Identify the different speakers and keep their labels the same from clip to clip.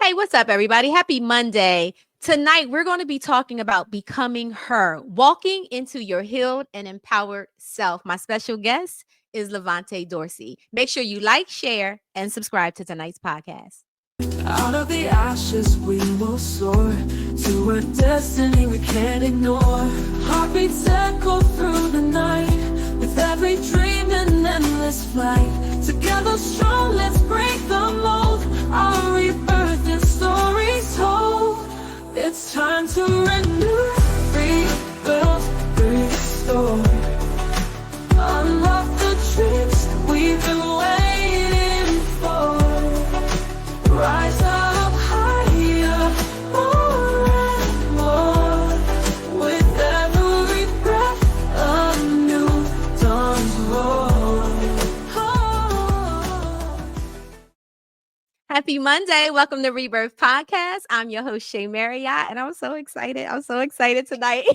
Speaker 1: Hey, what's up, everybody? Happy Monday. Tonight, we're going to be talking about becoming her, walking into your healed and empowered self. My special guest is LaVante Dorsey. Make sure you like, share, and subscribe to tonight's podcast.
Speaker 2: Out of the ashes we will soar to a destiny we can't ignore. Heartbeats echo through the night with every dream and endless flight. Together strong, let's break the mold. Our rebirth and stories told. It's time to renew, rebuild, restore. Unlock the dreams we've been waiting for. Rise up higher, more and more. With every breath, a new dawn's roar.
Speaker 1: Happy Monday. Welcome to Rebirth Podcast. I'm your host, Shea, and I'm so excited. Tonight.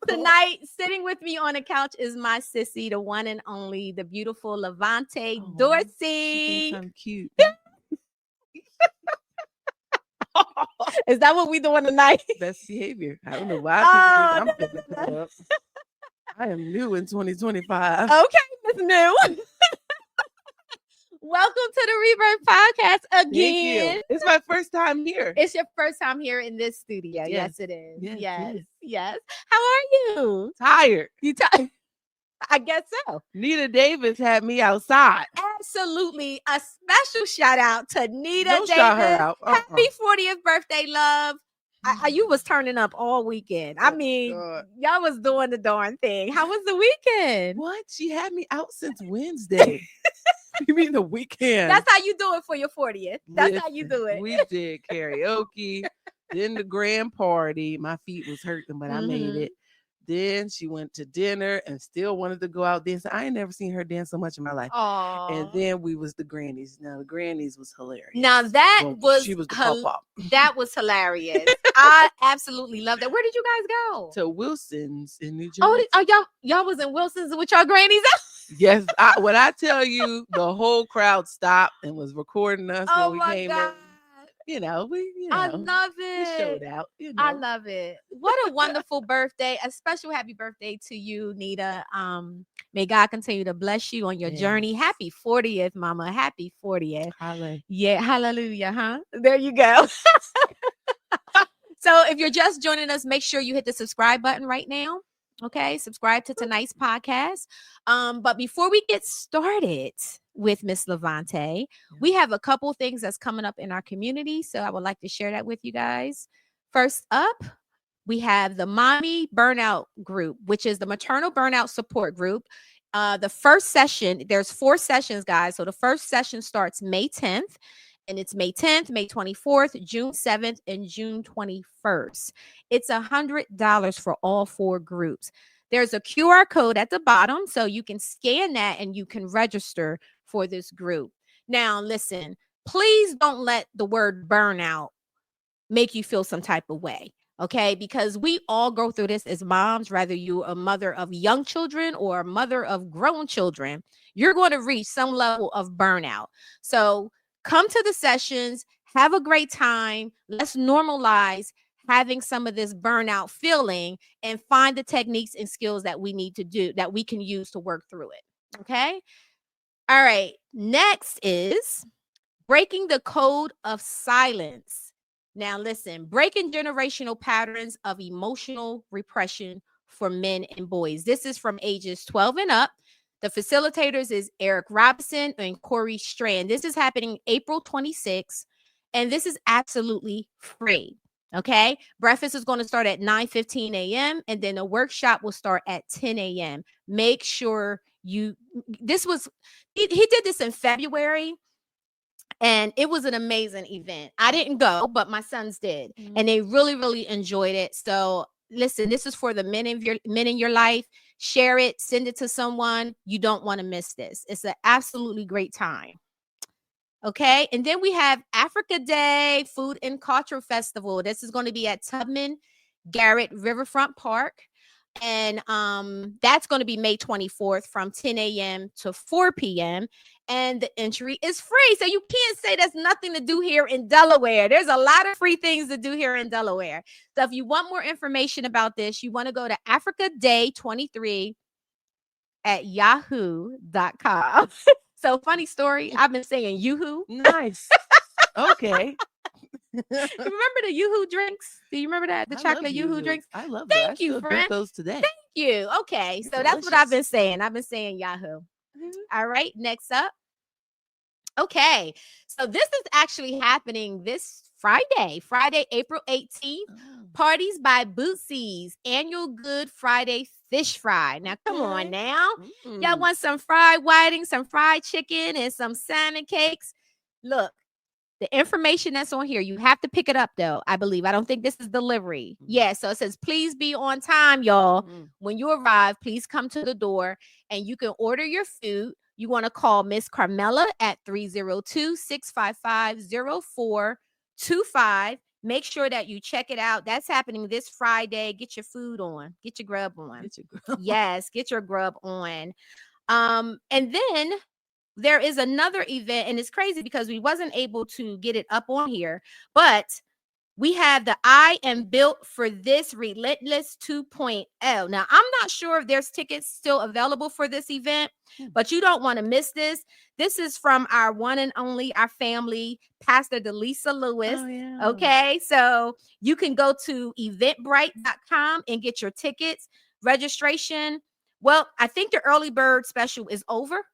Speaker 1: Tonight, sitting with me on the couch is my sissy, the one and only, the beautiful LaVante Dorsey.
Speaker 3: I'm cute.
Speaker 1: Is that what we doing tonight?
Speaker 3: Best behavior. I don't know why people think I'm picking it up. I am new in 2025.
Speaker 1: Okay, Miss New. Welcome to the Rebirth Podcast again.
Speaker 3: Thank you. It's my first time here.
Speaker 1: It's your first time here in this studio. Yes, it is.
Speaker 3: Yes.
Speaker 1: Yes. How are you?
Speaker 3: Tired.
Speaker 1: You tired? I guess so.
Speaker 3: Nita Davis had me outside.
Speaker 1: Absolutely. A special shout out to Nita
Speaker 3: Don't
Speaker 1: Davis.
Speaker 3: shout her out.
Speaker 1: Happy 40th birthday, love. You was turning up all weekend. I mean, y'all was doing the darn thing. How was the weekend?
Speaker 3: What? She had me out since Wednesday. You mean the weekend?
Speaker 1: That's how you do it for your 40th. That's how you do it.
Speaker 3: We did karaoke, then the grand party. My feet was hurting, but I made it. Then she went to dinner and still wanted to go out dance. I ain't never seen her dance so much in my life.
Speaker 1: Aww.
Speaker 3: And then we was the grannies. Now the grannies was hilarious.
Speaker 1: Now that
Speaker 3: she was the pop-up.
Speaker 1: That was hilarious. I absolutely loved that. Where did you guys go?
Speaker 3: To Wilson's in New Jersey.
Speaker 1: Y'all was in Wilson's with y'all grannies?
Speaker 3: Yes. When I tell you, the whole crowd stopped and was recording us when we came in.
Speaker 1: I love it.
Speaker 3: We showed out.
Speaker 1: I love it. What a wonderful birthday. A special happy birthday to you, Nita. May God continue to bless you on your journey. Happy 40th, mama. Happy 40th.
Speaker 3: Hallelujah.
Speaker 1: Yeah, hallelujah, huh? There you go. So if you're just joining us, make sure you hit the subscribe button right now. Okay, subscribe to tonight's podcast. But before we get started with Miss LaVante, we have a couple things that's coming up in our community. So I would like to share that with you guys. First up, we have the Mommy Burnout Group, which is the maternal burnout support group. The first session, there's 4 sessions, guys. So the first session starts May 10th. And it's May 10th, May 24th, June 7th, and June 21st. It's $100 for all 4 groups. There's a QR code at the bottom, so you can scan that and you can register for this group. Now, listen, please don't let the word burnout make you feel some type of way, okay? Because we all go through this as moms, whether you're a mother of young children or a mother of grown children, you're going to reach some level of burnout. So come to the sessions, have a great time. Let's normalize having some of this burnout feeling and find the techniques and skills that we need to do, that we can use to work through it. Okay. All right. Next is breaking the code of silence. Now, listen, breaking generational patterns of emotional repression for men and boys. This is from ages 12 and up. The facilitators is Eric Robinson and Corey Strand. This is happening April 26th, and this is absolutely free. Okay. Breakfast is going to start at 9:15 a.m. and then the workshop will start at 10 a.m. Make sure he did this in February and it was an amazing event. I didn't go, but my sons did, and they really, really enjoyed it. So listen, this is for the men in your life. Share it, send it to someone. You don't want to miss this. It's an absolutely great time. Okay. And then we have Africa Day Food and Culture Festival. This is going to be at Tubman Garrett Riverfront Park. And that's going to be May 24th from 10 a.m. to 4 p.m. And the entry is free. So you can't say there's nothing to do here in Delaware. There's a lot of free things to do here in Delaware. So if you want more information about this, you want to go to Africa Day 23 at yahoo.com. So funny story. I've been saying Yoo-hoo.
Speaker 3: Nice. Okay.
Speaker 1: Remember the Yoo-hoo drinks? Do you remember that? The chocolate Yoo-hoo drinks?
Speaker 3: I love
Speaker 1: Thank
Speaker 3: that.
Speaker 1: you,
Speaker 3: I still
Speaker 1: friend.
Speaker 3: drink those today.
Speaker 1: Thank you. Okay. So that's what I've been saying. I've been saying Yahoo. All right. Next up. Okay. So this is actually happening this Friday, April 18th. Parties by Bootsy's annual Good Friday Fish Fry. Now, come on now. Y'all want some fried whiting, some fried chicken, and some salmon cakes? Look. The information that's on here, you have to pick it up, though, I believe. I don't think this is delivery. Yeah, so it says, please be on time, y'all. When you arrive, please come to the door, and you can order your food. You want to call Miss Carmela at 302-655-0425. Make sure that you check it out. That's happening this Friday. Get your food on. Get your grub on. Yes, get your grub on. And then there is another event, and it's crazy because we wasn't able to get it up on here, but we have the I Am Built for This Relentless 2.0. Now, I'm not sure if there's tickets still available for this event, but you don't want to miss this. This is from our one and only, our family, Pastor Delisa Lewis. Oh, yeah. Okay, so you can go to eventbrite.com and get your tickets. Registration. Well, I think the early bird special is over.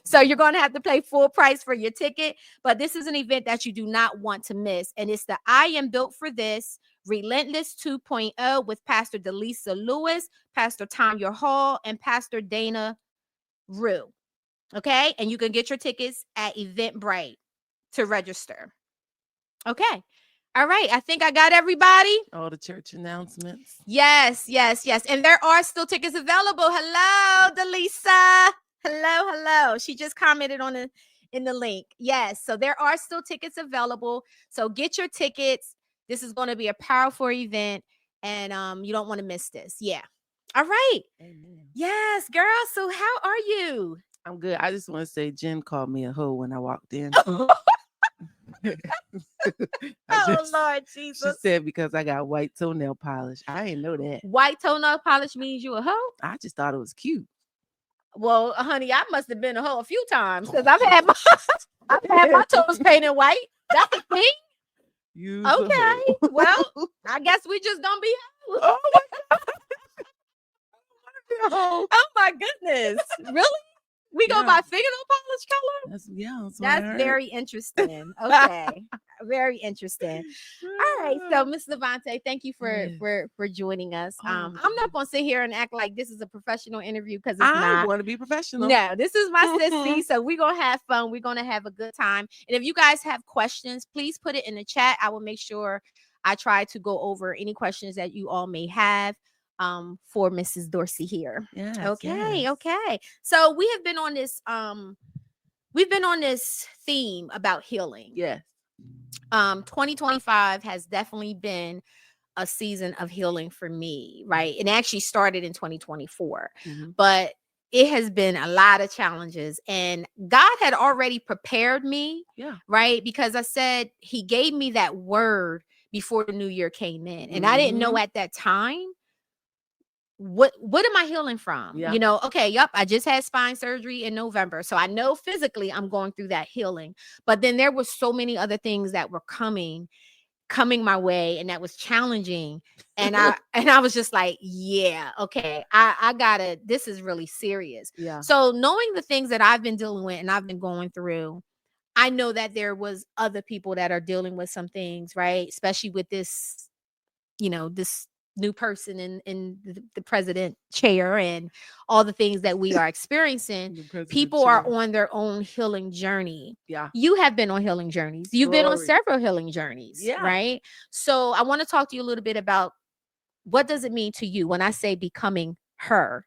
Speaker 1: So you're going to have to pay full price for your ticket. But this is an event that you do not want to miss. And it's the I Am Built for This Relentless 2.0 with Pastor Delisa Lewis, Pastor Tanya Hall, and Pastor Dana Rue. Okay. And you can get your tickets at Eventbrite to register. Okay. All right. I think I got everybody.
Speaker 3: All the church announcements.
Speaker 1: Yes. And there are still tickets available. Hello, Delisa. Hello. She just commented on in the link. Yes. So there are still tickets available. So get your tickets. This is going to be a powerful event, and you don't want to miss this. Yeah. All right. Amen. Yes, girl. So how are you?
Speaker 3: I'm good. I just want to say Jen called me a hoe when I walked in.
Speaker 1: Lord Jesus.
Speaker 3: She said because I got white toenail polish. I didn't know that.
Speaker 1: White toenail polish means you a hoe?
Speaker 3: I just thought it was cute.
Speaker 1: Well, honey, I must have been a hoe a few times because I've had my toes painted white. That's a thing. Okay. Well, I guess we just gonna be hoes. Oh my God. Oh my goodness. Really? We go by fingernail polish color? That's very interesting. Okay. Very interesting. All right. So, Miss LaVante, thank you for joining us. I'm not gonna sit here and act like this is a professional interview because it's not.
Speaker 3: I want to be professional.
Speaker 1: No, this is my sissy. So we're gonna have fun. We're gonna have a good time. And if you guys have questions, please put it in the chat. I will make sure I try to go over any questions that you all may have. For Mrs. Dorsey here. Yes, okay. So we have been on this we've been on this theme about healing.
Speaker 3: Yes.
Speaker 1: 2025 has definitely been a season of healing for me, right? It actually started in 2024. But it has been a lot of challenges, and God had already prepared me, right? Because I said he gave me that word before the new year came in, and I didn't know at that time what am I healing from? You know, okay, I just had spine surgery in November. So I know physically I'm going through that healing. But then there were so many other things that were coming my way, and that was challenging. And I was just like, okay, I gotta, this is really serious. So knowing the things that I've been dealing with and I've been going through, I know that there was other people that are dealing with some things, right? Especially with this, this new person in the president chair and all the things that we are experiencing. People are on their own healing journey. You have been on healing journeys. You've been on several healing journeys, right? So I want to talk to you a little bit about what does it mean to you when I say becoming her,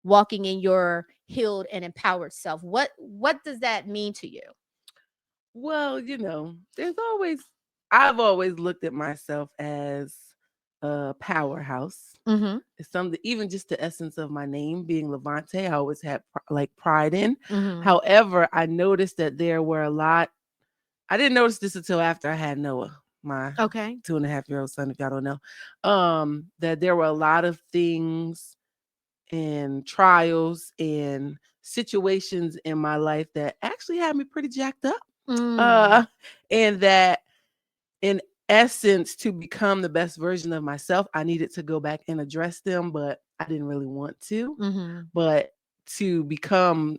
Speaker 1: walking in your healed and empowered self. What does that mean to you?
Speaker 3: Well, I've always looked at myself as a powerhouse.
Speaker 1: Mm-hmm.
Speaker 3: It's something, even just the essence of my name being LaVante, I always had like pride in.
Speaker 1: Mm-hmm.
Speaker 3: However, I noticed that there were a lot. I didn't notice this until after I had Noah, my
Speaker 1: Okay.
Speaker 3: 2.5-year-old son, if y'all don't know. That there were a lot of things and trials and situations in my life that actually had me pretty jacked up.
Speaker 1: Mm.
Speaker 3: And that in essence, to become the best version of myself, I needed to go back and address them, but I didn't really want to.
Speaker 1: Mm-hmm.
Speaker 3: But to become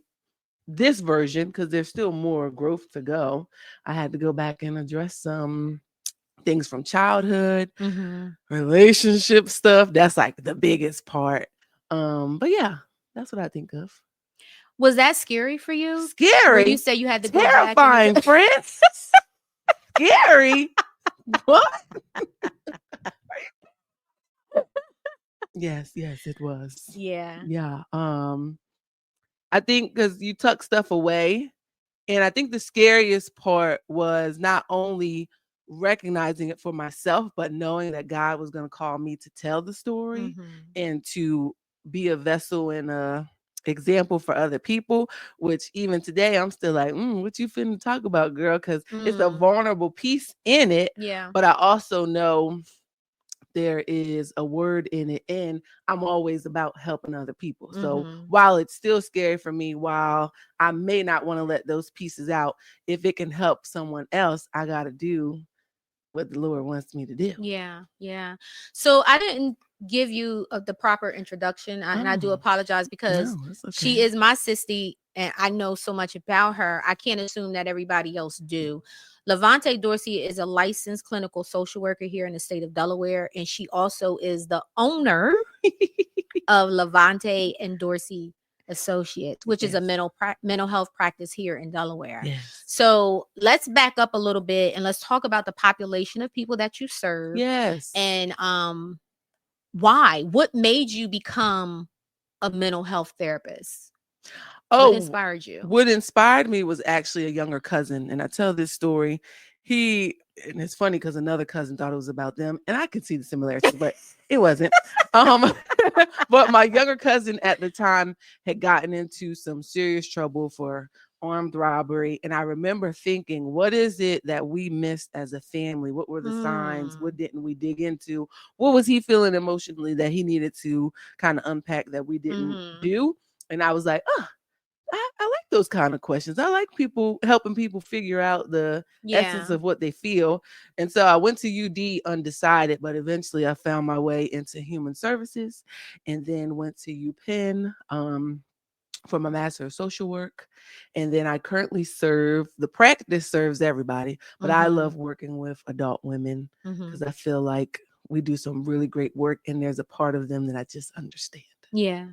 Speaker 3: this version, because there's still more growth to go, I had to go back and address some things from childhood,
Speaker 1: Mm-hmm.
Speaker 3: relationship stuff. That's like the biggest part. But yeah, that's what I think of.
Speaker 1: Was that scary for you? Where
Speaker 3: Scary,
Speaker 1: you say you had to go
Speaker 3: terrifying,
Speaker 1: back
Speaker 3: friends. Scary. What? Yes, it was.
Speaker 1: Yeah.
Speaker 3: Yeah. I think because you tuck stuff away. And I think the scariest part was not only recognizing it for myself, but knowing that God was going to call me to tell the story
Speaker 1: Mm-hmm.
Speaker 3: and to be a vessel and a example for other people, which even today I'm still like, what you finna talk about, girl? Because it's a vulnerable piece in it.
Speaker 1: Yeah.
Speaker 3: But I also know there is a word in it, and I'm always about helping other people. So while it's still scary for me, while I may not want to let those pieces out, if it can help someone else, I got to do what the Lord wants me to do.
Speaker 1: Yeah. So I didn't give you the proper introduction, and I do apologize because she is my sissy, and I know so much about her. I can't assume that everybody else do. LaVante Dorsey is a licensed clinical social worker here in the state of Delaware, and she also is the owner of LaVante and Dorsey Associates, which is a mental health practice here in Delaware.
Speaker 3: Yes.
Speaker 1: So let's back up a little bit and let's talk about the population of people that you serve.
Speaker 3: Yes.
Speaker 1: And why? What made you become a mental health therapist? What inspired you?
Speaker 3: What inspired me was actually a younger cousin. And I tell this story. And it's funny because another cousin thought it was about them. And I could see the similarities, but it wasn't. But my younger cousin at the time had gotten into some serious trouble for armed robbery. And I remember thinking, what is it that we missed as a family? What were the signs? What didn't we dig into? What was he feeling emotionally that he needed to kind of unpack that we didn't do? And I was like, I like those kind of questions. I like helping people figure out the essence of what they feel. And so I went to UD undecided, but eventually I found my way into human services and then went to UPenn for my master of social work. And then I currently the practice serves everybody, but I love working with adult women because I feel like we do some really great work and there's a part of them that I just understand.
Speaker 1: Yeah.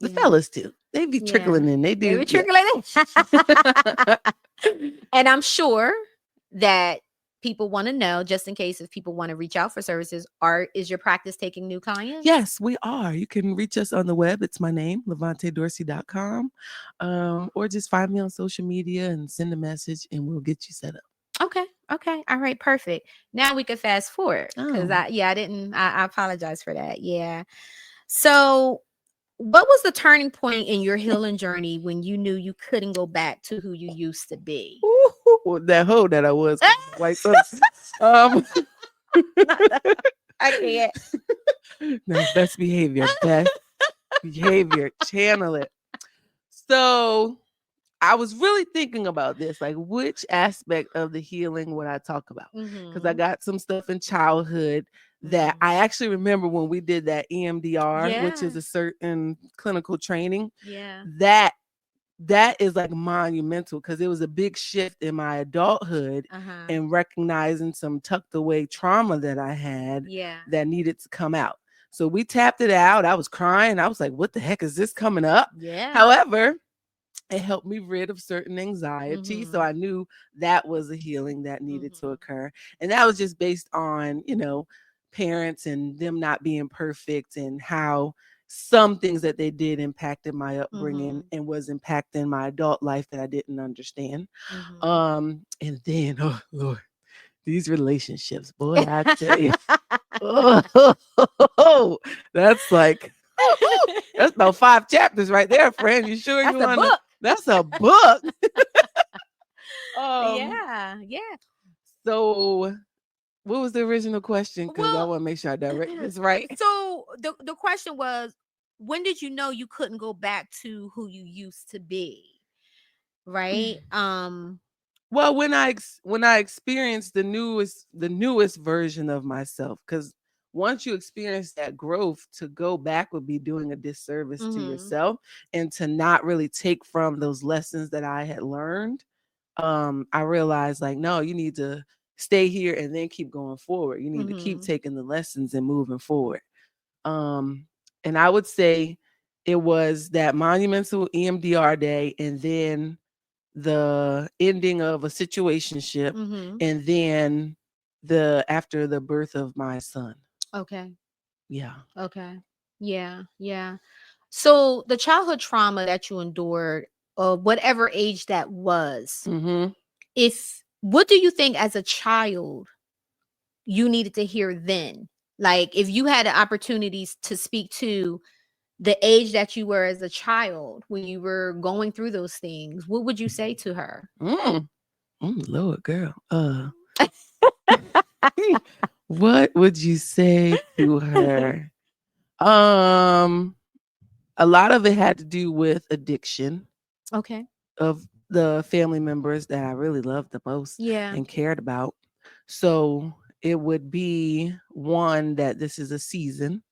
Speaker 3: The fellas too. They be trickling in. They do.
Speaker 1: They be trickling in. And I'm sure that people want to know, just in case if people want to reach out for services, is your practice taking new clients?
Speaker 3: Yes, we are. You can reach us on the web. It's my name, LaVanteDorsey.com. Or just find me on social media and send a message and we'll get you set up.
Speaker 1: Okay. All right. Perfect. Now we can fast forward because I apologize for that. Yeah. So what was the turning point in your healing journey when you knew you couldn't go back to who you used to be?
Speaker 3: Ooh, that hoe that I was. White folks.
Speaker 1: I can't.
Speaker 3: No, best behavior. Channel it. So I was really thinking about this, like which aspect of the healing would I talk about? Because I got some stuff in childhood that I actually remember when we did that EMDR, which is a certain clinical training. That is like monumental because it was a big shift in my adulthood and recognizing some tucked away trauma that I had that needed to come out. So we tapped it out. I was crying. I was like, what the heck is this coming up? However, it helped me rid of certain anxiety. So I knew that was a healing that needed to occur. And that was just based on, parents and them not being perfect and how some things that they did impacted my upbringing and was impacting my adult life that I didn't understand. And then, oh Lord, these relationships, boy, I tell you, Oh, that's like that's about 5 chapters right there, friend. You sure
Speaker 1: That's
Speaker 3: you
Speaker 1: a
Speaker 3: want to?
Speaker 1: book.
Speaker 3: That's a book. um.
Speaker 1: Yeah, yeah.
Speaker 3: So, what was the original question? Because I
Speaker 1: Well,
Speaker 3: want to make sure I direct this right.
Speaker 1: so the question was, when did you know you couldn't go back to who you used to be? Right?
Speaker 3: Well, when I experienced the newest version of myself, because once you experience that growth, to go back would be doing a disservice to
Speaker 1: Mhm.
Speaker 3: yourself and to not really take from those lessons that I had learned. I realized like, no, you need to stay here and then keep going forward. You need to keep
Speaker 1: Mhm.
Speaker 3: taking the lessons and moving forward. Um, and I would say it was that monumental EMDR day, and then the ending of a situationship,
Speaker 1: Mhm.
Speaker 3: and then the after the birth of my son.
Speaker 1: Okay.
Speaker 3: Yeah.
Speaker 1: Okay. Yeah, yeah. So the childhood trauma that you endured, whatever age that was,
Speaker 3: Mm-hmm.
Speaker 1: if what do you think as a child you needed to hear then? Like if you had the opportunities to speak to the age that you were as a child when you were going through those things, what would you say to her?
Speaker 3: Mm. Lord, girl. What would you say to her? Um, a lot of it had to do with addiction
Speaker 1: Okay.
Speaker 3: of the family members that I really loved the most
Speaker 1: Yeah.
Speaker 3: and cared about. So it would be one that this is a season,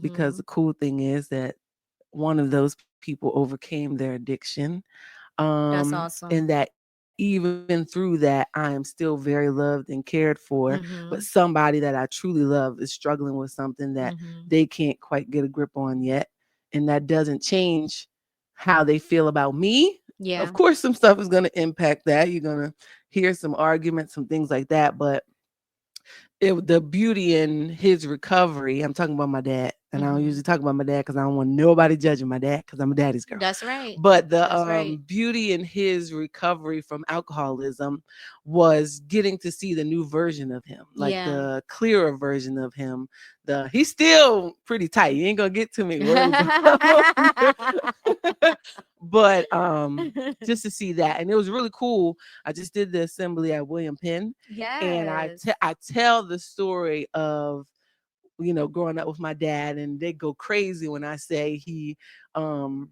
Speaker 3: because
Speaker 1: Mm-hmm.
Speaker 3: the cool thing is that one of those people overcame their addiction.
Speaker 1: That's
Speaker 3: And
Speaker 1: awesome.
Speaker 3: that even through that, I am still very loved and cared for. But
Speaker 1: Mm-hmm.
Speaker 3: somebody that I truly love is struggling with something that
Speaker 1: Mm-hmm.
Speaker 3: they can't quite get a grip on yet. And that doesn't change how they feel about me. Of
Speaker 1: Yeah.
Speaker 3: course, some stuff is going to impact that. You're going to hear some arguments, some things like that. But the beauty in his recovery. I'm talking about my dad, and I don't
Speaker 1: Mm-hmm.
Speaker 3: usually talk about my dad because I don't want nobody judging my dad because I'm a daddy's girl.
Speaker 1: That's right.
Speaker 3: But the
Speaker 1: That's right.
Speaker 3: beauty in his recovery from alcoholism was getting to see the new version of him, like
Speaker 1: Yeah.
Speaker 3: the clearer version of him. He's still pretty tight. You ain't gonna get too many words. But just to see that, and it was really cool. I just did the assembly at William Penn, and
Speaker 1: Yes.
Speaker 3: I tell the story of, growing up with my dad, and they go crazy when I say he um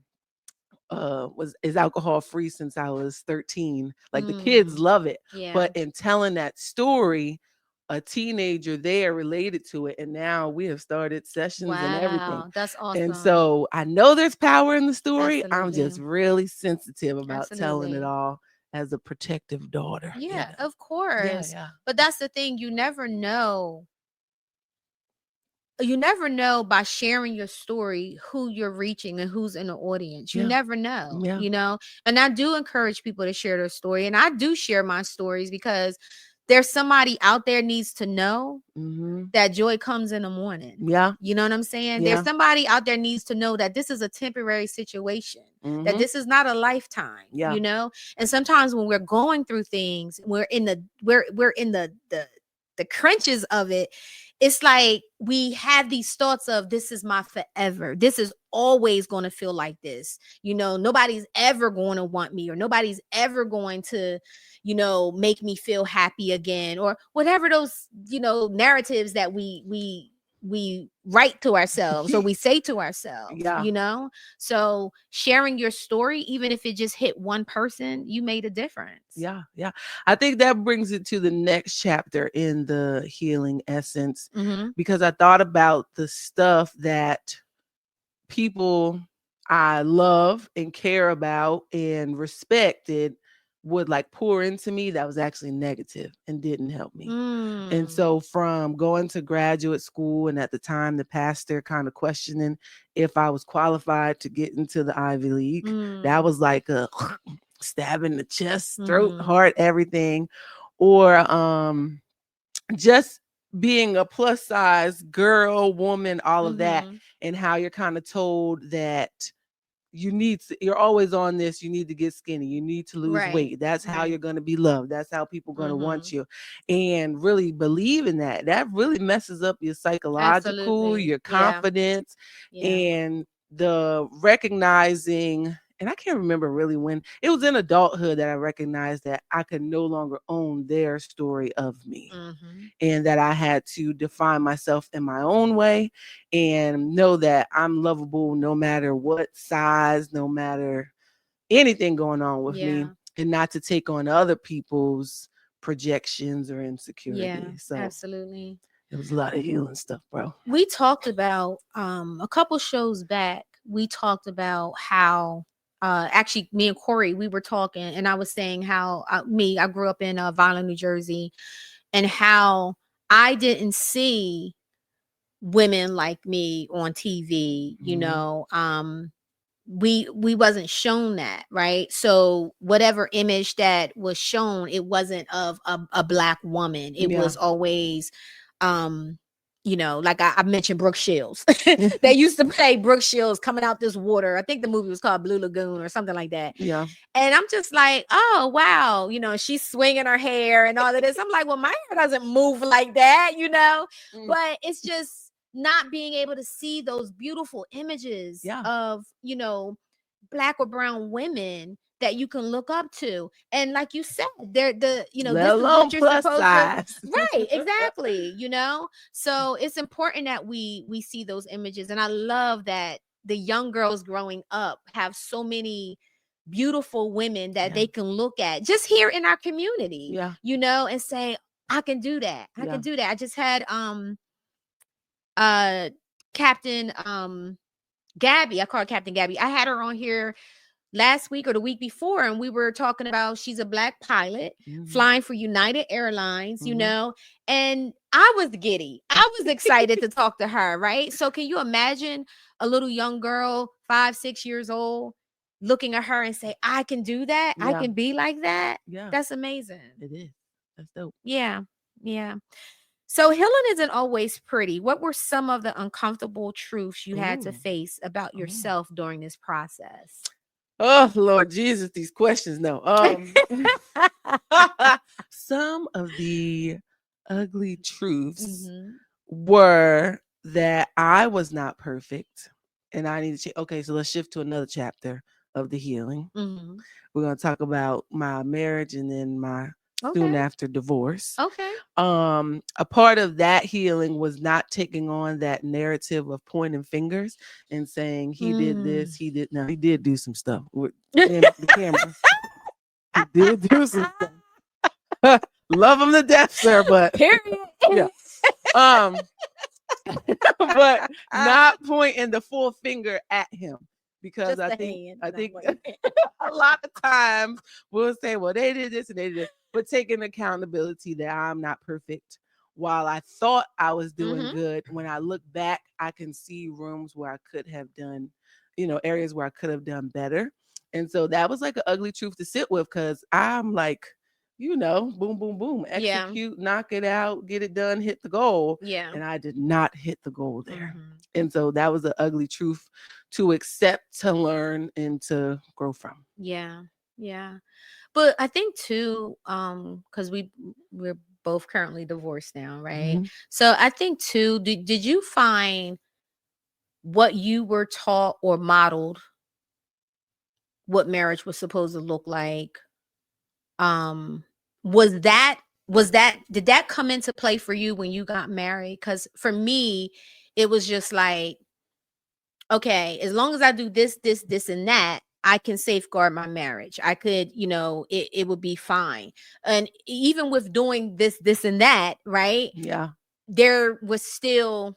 Speaker 3: was is alcohol free since I was 13. Like the kids
Speaker 1: Mm.
Speaker 3: love it.
Speaker 1: Yeah.
Speaker 3: But in telling that story, a teenager there related to it, and now we have started sessions and everything.
Speaker 1: Wow. That's
Speaker 3: And
Speaker 1: awesome.
Speaker 3: so I know there's power in the story. I'm just
Speaker 1: Absolutely.
Speaker 3: really sensitive about telling it
Speaker 1: Absolutely.
Speaker 3: all as a protective daughter.
Speaker 1: Yeah, of
Speaker 3: Yeah,
Speaker 1: course.
Speaker 3: yeah.
Speaker 1: But that's the thing, you never know by sharing your story who you're reaching and who's in the audience. You
Speaker 3: Yeah.
Speaker 1: never know,
Speaker 3: Yeah.
Speaker 1: and I do encourage people to share their story, and I do share my stories because there's somebody out there needs to know
Speaker 3: Mm-hmm.
Speaker 1: that joy comes in the morning.
Speaker 3: Yeah.
Speaker 1: You know what I'm saying? There's
Speaker 3: Yeah.
Speaker 1: somebody out there needs to know that this is a temporary situation, that
Speaker 3: Mm-hmm.
Speaker 1: this is not a lifetime,
Speaker 3: Yeah.
Speaker 1: And sometimes when we're going through things, we're in the crunches of it. It's like we have these thoughts of, this is my forever. This is always going to feel like this. Nobody's ever going to want me, or nobody's ever going to make me feel happy again, or whatever those narratives that we write to ourselves, or we say to ourselves.
Speaker 3: Yeah.
Speaker 1: So sharing your story, even if it just hit one person, you made a difference.
Speaker 3: Yeah, yeah. I think that brings it to the next chapter in the healing essence,
Speaker 1: Mm-hmm.
Speaker 3: because I thought about the stuff that people I love and care about and respected would like pour into me that was actually negative and didn't help me. And
Speaker 1: Mm.
Speaker 3: so from going to graduate school, and at the time the pastor kind of questioning if I was qualified to get into the Ivy League, that
Speaker 1: Mm.
Speaker 3: was like a stab in the chest, throat,
Speaker 1: Mm-hmm.
Speaker 3: heart, everything. Or just being a plus size girl, woman, all of that,
Speaker 1: Mm-hmm.
Speaker 3: and how you're kind of told that you're always on this. You need to get skinny. You need to lose weight. That's how you're going to be loved. That's how people are going to want you. And really believe in that. That really messes up your psychological, your confidence, and the recognizing. And I can't remember really when it was in adulthood that I recognized that I could no longer own their story of me, and that I had to define myself in my own way and know that I'm lovable no matter what size, no matter anything going on with me, and not to take on other people's projections or insecurities. So
Speaker 1: absolutely.
Speaker 3: It was a lot of healing stuff, bro.
Speaker 1: We talked about a couple shows back. We talked about how actually me and Corey, we were talking, and I was saying how I grew up in Violin, New Jersey, and how I didn't see women like me on TV. You know, we wasn't shown that, right? So whatever image that was shown, it wasn't of a Black woman. It was always you know, like I mentioned Brooke Shields. They used to play Brooke Shields coming out this water. I think the movie was called Blue Lagoon or something like that.
Speaker 3: Yeah.
Speaker 1: And I'm just like, oh, wow. You know, she's swinging her hair and all of this. I'm like, well, my hair doesn't move like that, you know? But it's just not being able to see those beautiful images of, you know, Black or brown women that you can look up to. And like you said, they're you know, this is what you're supposed to, right, exactly, you know. So it's important that we see those images. And I love that the young girls growing up have so many beautiful women that they can look at just here in our community, you know, and say, I can do that. I can do that. I just had Captain Gabby. I call her Captain Gabby. I had her on here last week or the week before, and we were talking about she's a Black pilot flying for United Airlines, you know, and I was giddy. I was excited to talk to her, right? So can you imagine a little young girl, 5, 6 years old, looking at her and say, I can do that? I can be like that? Yeah. That's amazing.
Speaker 3: It is. That's dope.
Speaker 1: Yeah. Yeah. So healing isn't always pretty. What were some of the uncomfortable truths you had to face about yourself during this process?
Speaker 3: Oh, Lord Jesus, these questions. No. Some of the ugly truths were that I was not perfect and I need to change. Okay, so let's shift to another chapter of the healing. We're going to talk about my marriage and then my soon after divorce. A part of that healing was not taking on that narrative of pointing fingers and saying he did this, he did. Now he did do some stuff with the camera. He did do some stuff. Love him to death, sir, but yeah. But not pointing the full finger at him. Because I think a lot of times we'll say, well, they did this and they did this, but taking accountability that I'm not perfect. While I thought I was doing good, when I look back, I can see rooms where I could have done, you know, areas where I could have done better. And so that was like an ugly truth to sit with, because I'm like, you know, boom, boom, boom, execute, knock it out, get it done, hit the goal. Yeah. And I did not hit the goal there. And so that was an ugly truth to accept, to learn, and to grow from.
Speaker 1: Yeah. Yeah. But I think too, because we're both currently divorced now, right? So I think too, did you find what you were taught or modeled what marriage was supposed to look like? Did that come into play for you when you got married? Because for me, it was just like, okay, as long as I do this, and that, I can safeguard my marriage. I could, you know, it would be fine. And even with doing this, and that, right?
Speaker 3: Yeah.
Speaker 1: There was still,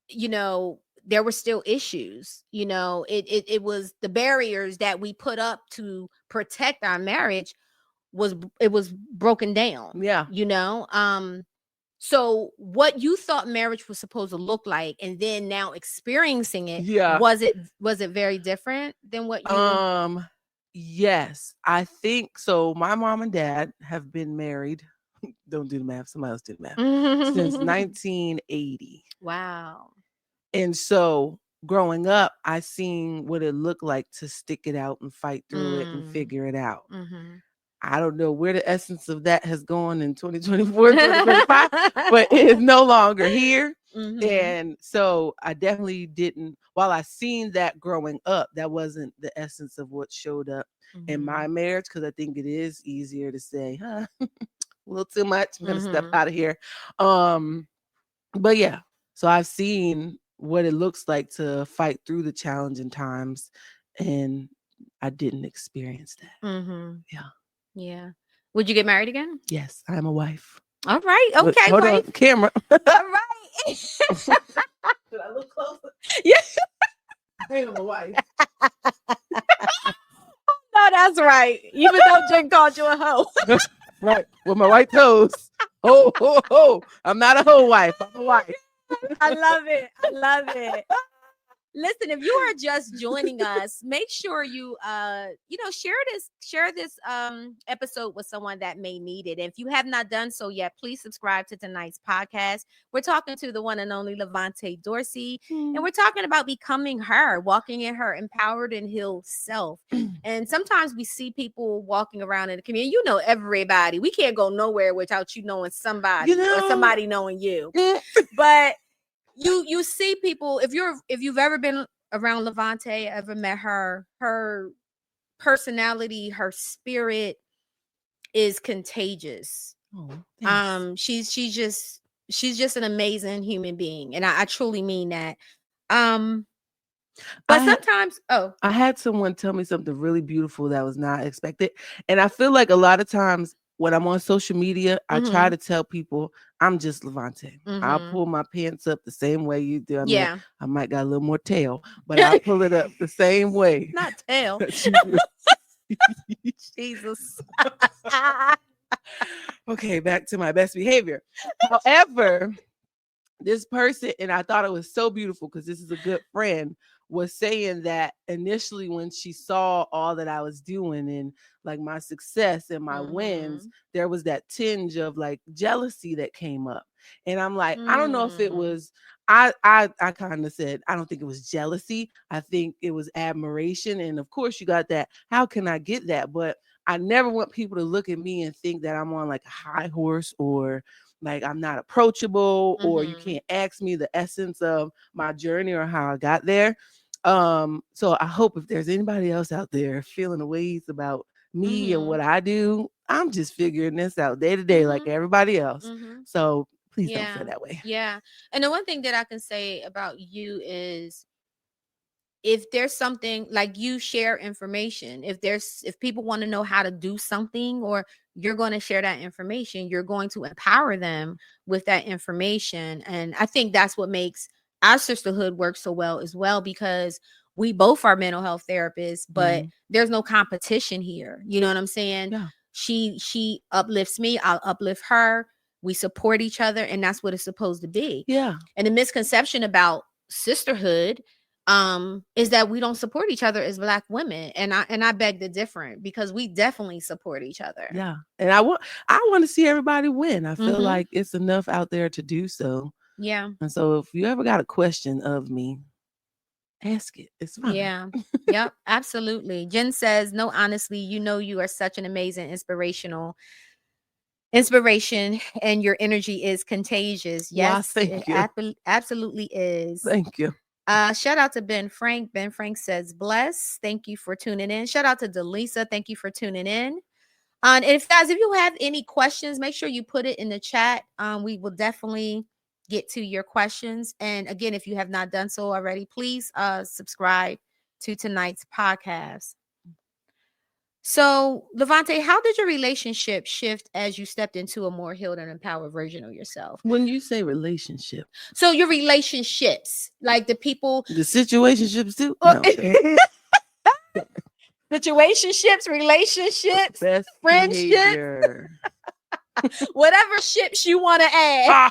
Speaker 1: you know, there were still issues. You know, it was the barriers that we put up to protect our marriage was broken down. Yeah. You know, so what you thought marriage was supposed to look like, and then now experiencing it, was it very different than what you?
Speaker 3: Yes, I think so. My mom and dad have been married. Don't do the math. Somebody else do the math. Since 1980.
Speaker 1: Wow.
Speaker 3: And so growing up, I seen what it looked like to stick it out and fight through it and
Speaker 1: Mm.
Speaker 3: figure it out.
Speaker 1: Mm-hmm.
Speaker 3: I don't know where the essence of that has gone in 2024, 2025, but it is no longer here.
Speaker 1: Mm-hmm.
Speaker 3: And so I definitely didn't, while I seen that growing up, that wasn't the essence of what showed up in my marriage, because I think it is easier to say, a little too much, I'm going to step out of here. But yeah, so I've seen what it looks like to fight through the challenging times, and I didn't experience that.
Speaker 1: Mm-hmm.
Speaker 3: Yeah.
Speaker 1: Yeah. Would you get married again?
Speaker 3: Yes, I'm a wife.
Speaker 1: All right.
Speaker 3: But
Speaker 1: Okay.
Speaker 3: hold
Speaker 1: wife.
Speaker 3: on, camera.
Speaker 1: All right.
Speaker 3: Should I look closer?
Speaker 1: Yeah.
Speaker 3: I am a wife.
Speaker 1: No, that's right. Even though Jen called you a hoe.
Speaker 3: Right. With my white toes. Oh. I'm not a hoe wife. I'm a wife.
Speaker 1: I love it. I love it. Listen, if you are just joining us, make sure you share this episode with someone that may need it. If you have not done so yet, please subscribe to tonight's podcast. We're talking to the one and only LaVante Dorsey, and we're talking about becoming her, walking in her empowered and healed self. And sometimes we see people walking around in the community. You know everybody. We can't go nowhere without you knowing somebody or somebody knowing you. But you see people, if you've ever been around LaVante, ever met her personality, her spirit is contagious. She's just an amazing human being, and I truly mean that. But sometimes I
Speaker 3: had someone tell me something really beautiful that was not expected, and I feel like a lot of times when I'm on social media, I try to tell people I'm just LaVante. I'll pull my pants up the same way you do. I might got a little more tail, but I'll pull it up the same way.
Speaker 1: Not tail. Jesus.
Speaker 3: Okay, back to my best behavior. However, this person, and I thought it was so beautiful because this is a good friend, was saying that initially when she saw all that I was doing and like my success and my wins, there was that tinge of like jealousy that came up. And I'm like, I don't know if it was, I kind of said, I don't think it was jealousy. I think it was admiration. And of course you got that. How can I get that? But I never want people to look at me and think that I'm on like a high horse or like I'm not approachable or you can't ask me the essence of my journey or how I got there. So I hope if there's anybody else out there feeling the ways about me and what I do, I'm just figuring this out day to day like everybody else. So please don't feel that way.
Speaker 1: Yeah. And the one thing that I can say about you is if there's something like you share information, if people want to know how to do something or you're going to share that information, you're going to empower them with that information. And I think that's what makes our sisterhood work so well as well, because we both are mental health therapists, but there's no competition here. You know what I'm saying?
Speaker 3: Yeah.
Speaker 1: She uplifts me, I'll uplift her. We support each other, and that's what it's supposed to be.
Speaker 3: Yeah.
Speaker 1: And the misconception about sisterhood is that we don't support each other as Black women, and I beg to differ, because we definitely support each other.
Speaker 3: Yeah. And I want to see everybody win. I feel like it's enough out there to do so.
Speaker 1: Yeah.
Speaker 3: And so if you ever got a question of me, ask it. It's fine.
Speaker 1: Yeah. Yep. Absolutely. Jen says, no, honestly, you are such an amazing inspiration, and your energy is contagious. Yes,
Speaker 3: wow, thank you.
Speaker 1: Absolutely is.
Speaker 3: Thank you.
Speaker 1: Shout out to Ben Frank. Ben Frank says, bless. Thank you for tuning in. Shout out to Delisa. Thank you for tuning in. And if you have any questions, make sure you put it in the chat. We will definitely get to your questions. And again, if you have not done so already, please subscribe to tonight's podcast. So, LaVante, how did your relationship shift as you stepped into a more healed and empowered version of yourself?
Speaker 3: When you say relationship,
Speaker 1: so your relationships, like the people,
Speaker 3: the situationships too. No.
Speaker 1: Situationships, relationships,
Speaker 3: best
Speaker 1: friendships, whatever ships you want to add.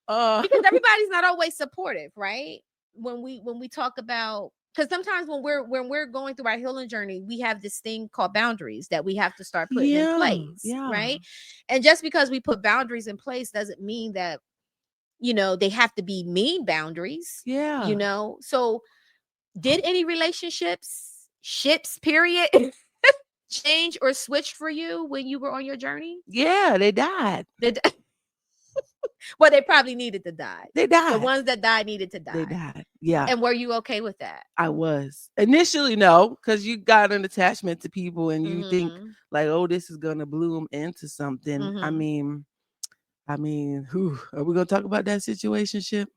Speaker 1: Because everybody's not always supportive, right? When we talk about, because sometimes when we're going through our healing journey, we have this thing called boundaries that we have to start putting in place, right? And just because we put boundaries in place doesn't mean that they have to be mean boundaries.
Speaker 3: Yeah.
Speaker 1: So did any ships period change or switch for you when you were on your journey?
Speaker 3: Yeah, they died.
Speaker 1: Well, they probably needed to die.
Speaker 3: They died.
Speaker 1: The ones that died needed to die.
Speaker 3: They died. Yeah.
Speaker 1: And were you okay with that?
Speaker 3: I was. Initially, no, because you got an attachment to people and you think like, oh, this is gonna bloom into something. I mean, are we gonna talk about that situationship?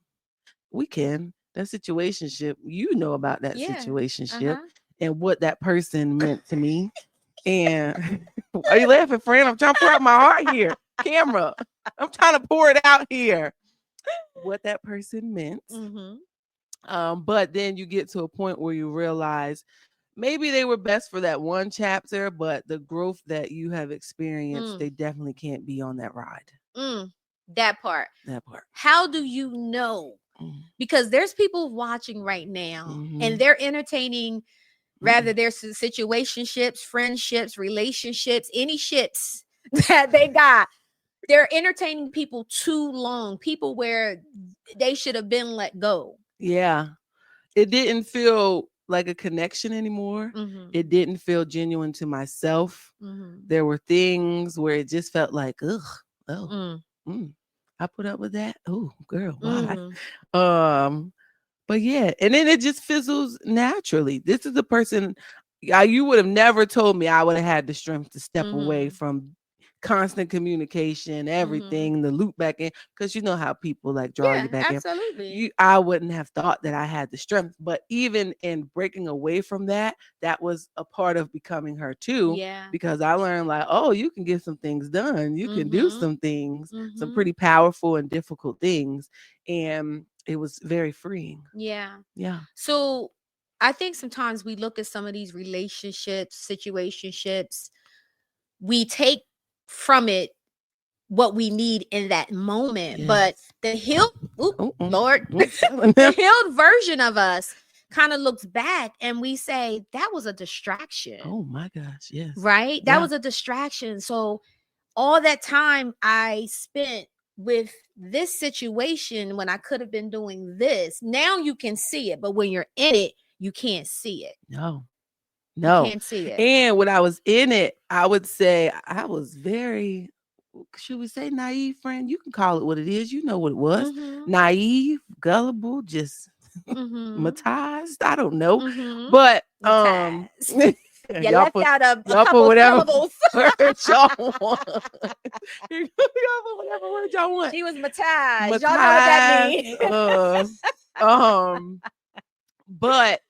Speaker 3: We can. That situationship, about that situationship and what that person meant to me. And are you laughing, friend? I'm trying to pour out my heart here. Camera. I'm trying to pour it out here. What that person meant. But then you get to a point where you realize maybe they were best for that one chapter, but the growth that you have experienced, they definitely can't be on that ride.
Speaker 1: That part. How do you know? Because there's people watching right now and they're entertaining rather their situationships, friendships, relationships, any ships that they got. They're entertaining people too long, people where they should have been let go.
Speaker 3: Yeah. It didn't feel like a connection anymore. It didn't feel genuine to myself. There were things where it just felt like, I put up with that. Oh, girl, why? But yeah, and then it just fizzles naturally. This is the person you would have never told me I would have had the strength to step away from constant communication, everything, the loop back in, because you know how people like draw you back
Speaker 1: in.
Speaker 3: I wouldn't have thought that I had the strength, but even in breaking away from that was a part of becoming her too. Because I learned like, oh, you can get some things done, you can do some things, some pretty powerful and difficult things, and it was very freeing.
Speaker 1: Yeah.
Speaker 3: So
Speaker 1: I think sometimes we look at some of these relationships, situationships, we take from it what we need in that moment, but the healed the healed version of us kind of looks back and we say that was a distraction.
Speaker 3: Oh my gosh, yes.
Speaker 1: Right? That was a distraction. So all that time I spent with this situation when I could have been doing this, now you can see it, but when you're in it, you can't see it.
Speaker 3: No.
Speaker 1: You can't see it.
Speaker 3: And when I was in it, I would say I was very, should we say naive, friend? You can call it what it is. You know what it was. Naive, gullible, just matized. I don't know. But
Speaker 1: you left out a couple syllables.
Speaker 3: Y'all want. Y'all put whatever word y'all want.
Speaker 1: She was matized. Y'all know what that means.
Speaker 3: But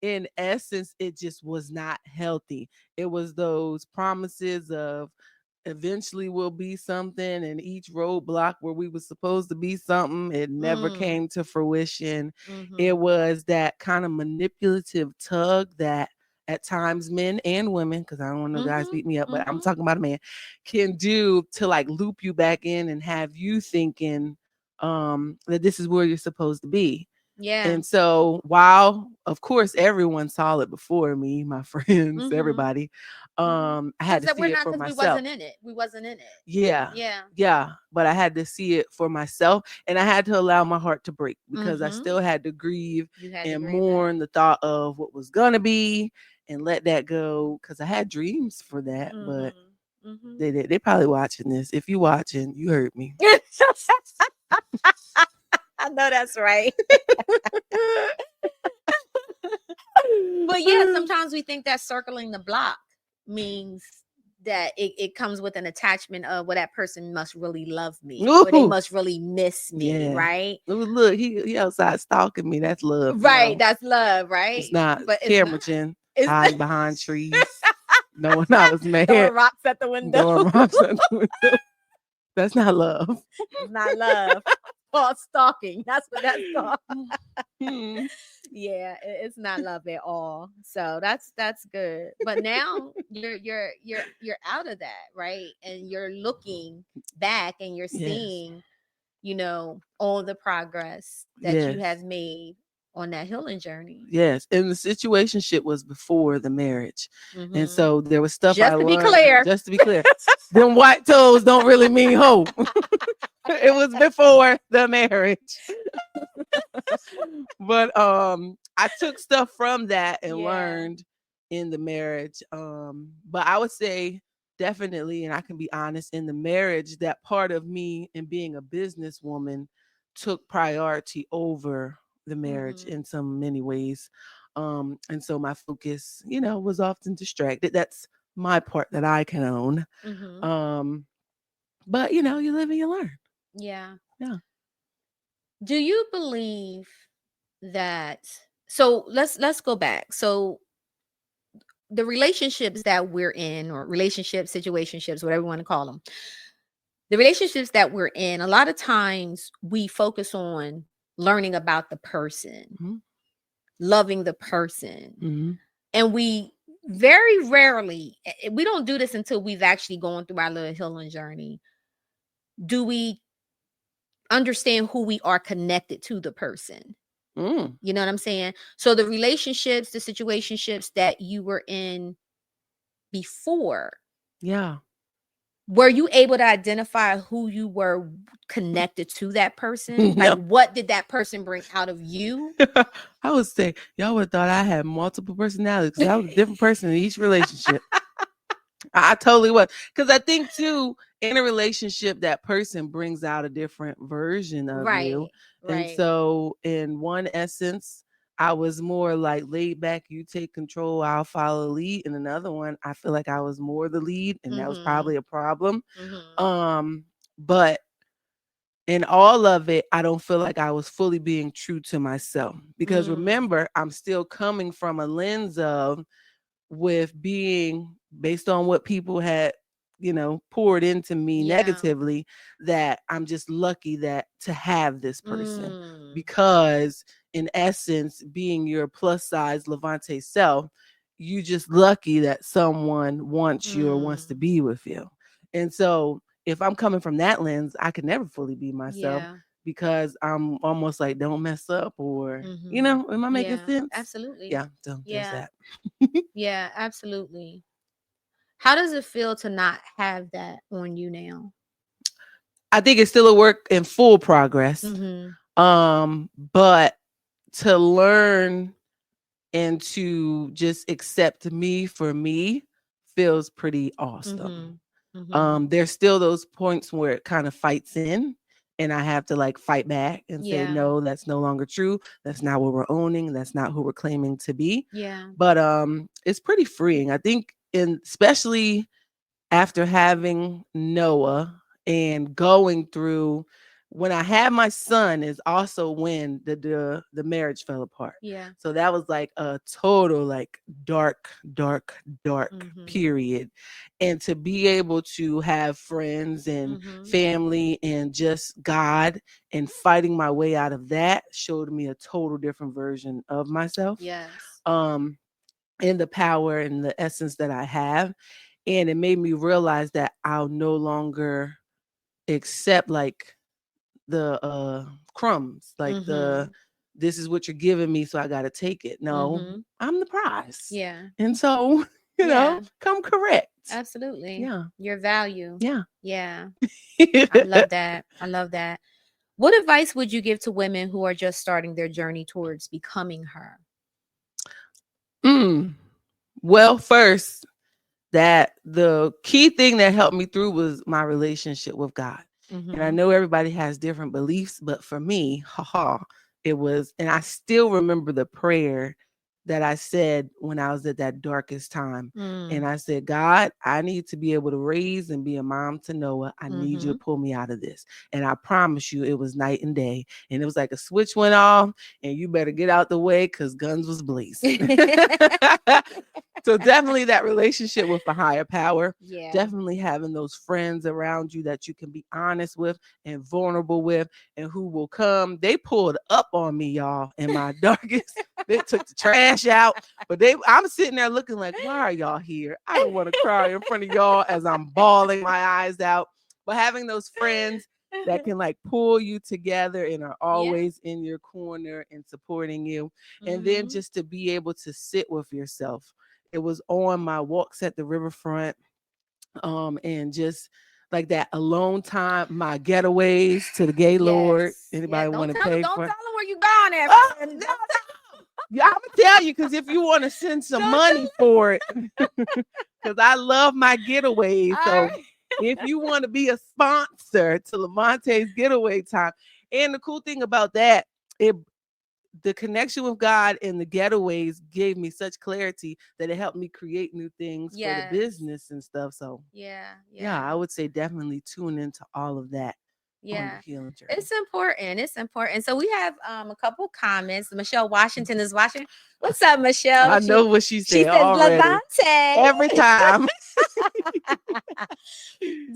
Speaker 3: in essence, it just was not healthy. It was those promises of eventually we'll be something, and each roadblock where we were supposed to be something, it never came to fruition. It was that kind of manipulative tug that at times men and women, because I don't want no guys beat me up, but I'm talking about a man, can do to like loop you back in and have you thinking that this is where you're supposed to be.
Speaker 1: Yeah.
Speaker 3: And so while of course everyone saw it before me, my friends, everybody, I had to see it for myself.
Speaker 1: We wasn't in it.
Speaker 3: Yeah. But I had to see it for myself, and I had to allow my heart to break because I still had to grieve and mourn the thought of what was gonna be and let that go, because I had dreams for that. But they probably watching this. If you watching, you heard me.
Speaker 1: I know that's right. But yeah, sometimes we think that circling the block means that it comes with an attachment of, well, that person must really love me, or they must really miss me, right?
Speaker 3: Look, he outside stalking me. That's love,
Speaker 1: right? That's love, right?
Speaker 3: It's not. But camera chin hiding behind trees. No one I was mad.
Speaker 1: Throwing rocks at the window.
Speaker 3: That's not love.
Speaker 1: It's not love. Or stalking. That's what that's called. Yeah, it's not love at all. So that's good. But now you're out of that, right? And you're looking back and you're seeing, all the progress that you have made on that healing journey.
Speaker 3: Yes. And the situationship was before the marriage. And so there was stuff
Speaker 1: Just to be clear.
Speaker 3: Them white toes don't really mean hope. It was before the marriage. But I took stuff from that and
Speaker 1: Yeah.
Speaker 3: learned in the marriage. But I would say definitely, and I can be honest, in the marriage, that part of me and being a businesswoman took priority over the marriage
Speaker 1: Mhm.
Speaker 3: in some many ways. And so my focus, was often distracted. That's my part that I can own.
Speaker 1: Mhm.
Speaker 3: Um, but you live and you learn.
Speaker 1: Yeah.
Speaker 3: Yeah.
Speaker 1: Do you believe that, so let's go back. So the relationships that we're in, or relationships, situationships, whatever you want to call them, the relationships that we're in, a lot of times we focus on learning about the person,
Speaker 3: Mm-hmm.
Speaker 1: loving the person.
Speaker 3: Mm-hmm.
Speaker 1: And we very rarely, we don't do this until we've actually gone through our little healing journey. Do we understand who we are connected to the person?
Speaker 3: Mm.
Speaker 1: You know what I'm saying? So the relationships, the situationships that you were in before,
Speaker 3: Yeah.
Speaker 1: were you able to identify who you were connected to that person? Like,
Speaker 3: No.
Speaker 1: what did that person bring out of you?
Speaker 3: I would say y'all would have thought I had multiple personalities because I was a different person in each relationship. I totally was. Because I think too, in a relationship, that person brings out a different version of you.
Speaker 1: Right.
Speaker 3: And
Speaker 1: Right.
Speaker 3: so in one essence, I was more like laid back, you take control, I'll follow the lead. In another one, I feel like I was more the lead, and that was
Speaker 1: Mhm.
Speaker 3: probably a problem.
Speaker 1: Mhm.
Speaker 3: But in all of it, I don't feel like I was fully being true to myself. Because
Speaker 1: Mm.
Speaker 3: remember, I'm still coming from a lens of, with being based on what people had, poured into me
Speaker 1: Yeah.
Speaker 3: negatively, that I'm just lucky that to have this person.
Speaker 1: Mm.
Speaker 3: Because in essence, being your plus size LaVante self, you just lucky that someone wants you or wants to
Speaker 1: Mm.
Speaker 3: be with you. And so if I'm coming from that lens, I could never fully be myself,
Speaker 1: Yeah.
Speaker 3: because I'm almost like, don't mess up, or
Speaker 1: Mhm.
Speaker 3: am I making
Speaker 1: Yeah.
Speaker 3: sense?
Speaker 1: Absolutely.
Speaker 3: Yeah, so there's
Speaker 1: Yeah.
Speaker 3: that.
Speaker 1: Yeah. Absolutely. How does it feel to not have that on you now?
Speaker 3: I think it's still a work in full progress.
Speaker 1: Mhm.
Speaker 3: But to learn and to just accept me for me feels pretty awesome.
Speaker 1: Mhm. Mhm.
Speaker 3: There's still those points where it kind of fights in, and I have to like fight back and say,
Speaker 1: Yeah.
Speaker 3: no, that's no longer true. That's not what we're owning. That's not who we're claiming to be.
Speaker 1: Yeah.
Speaker 3: But it's pretty freeing. I think, in especially after having Noah and going through, when I had my son is also when the marriage fell apart.
Speaker 1: Yeah.
Speaker 3: So that was like a total like dark, dark, dark
Speaker 1: Mhm.
Speaker 3: period. And to be able to have friends and
Speaker 1: Mhm.
Speaker 3: family and just God and fighting my way out of that showed me a total different version of myself.
Speaker 1: Yes.
Speaker 3: Um and the power and the essence that I have. And it made me realize that I'll no longer accept like the crumbs, like the,
Speaker 1: Mhm.
Speaker 3: this is what you're giving me, so I gotta take it. No,
Speaker 1: Mhm.
Speaker 3: I'm the prize.
Speaker 1: Yeah.
Speaker 3: And so,
Speaker 1: Yeah.
Speaker 3: come correct.
Speaker 1: Absolutely.
Speaker 3: Yeah.
Speaker 1: Your value.
Speaker 3: Yeah.
Speaker 1: Yeah. I love that. I love that. What advice would you give to women who are just starting their journey towards becoming her?
Speaker 3: mm. Well, first, that the key thing that helped me through was my relationship with God. And I
Speaker 1: Mhm.
Speaker 3: know everybody has different beliefs, but for me, it was, and I still remember the prayer that I said when I was at that darkest time. And
Speaker 1: Mm.
Speaker 3: I said, God, I need to be able to raise and be a mom to Noah. I need you to
Speaker 1: Mhm.
Speaker 3: pull me out of this. And I promise you, it was night and day. And it was like a switch went off, and you better get out the way because guns was blazing. So definitely that relationship with a higher power,
Speaker 1: Yeah.
Speaker 3: definitely having those friends around you that you can be honest with and vulnerable with, and who will come. They pulled up on me, y'all, in my darkest. They took the trash out, but I'm sitting there looking like, why are y'all here? I don't want to cry in front of y'all as I'm bawling my eyes out. But having those friends that can like pull you together and are
Speaker 1: Yeah.
Speaker 3: always in your corner and supporting you. And then
Speaker 1: Mhm.
Speaker 3: just to be able to sit with yourself. It was on my walks at the riverfront, and just like that alone time, my getaways to the gay lord. Anybody want to pay
Speaker 1: don't
Speaker 3: for?
Speaker 1: tell them where you going at.
Speaker 3: Oh, no, yeah, I'm gonna tell you, because if you want to send some money for it, because I love my getaways. So if you want to be a sponsor to LaVante's getaway time, and the cool thing about that, the connection with God and the getaways gave me such clarity that it helped me create new things for the business and stuff. So yeah, I would say definitely tune into all of that. On the healing journey.
Speaker 1: It's important. It's important. So we have a couple comments. Michelle Washington is watching. What's up, Michelle?
Speaker 3: I know what she said.
Speaker 1: She says LaVante.
Speaker 3: Every time.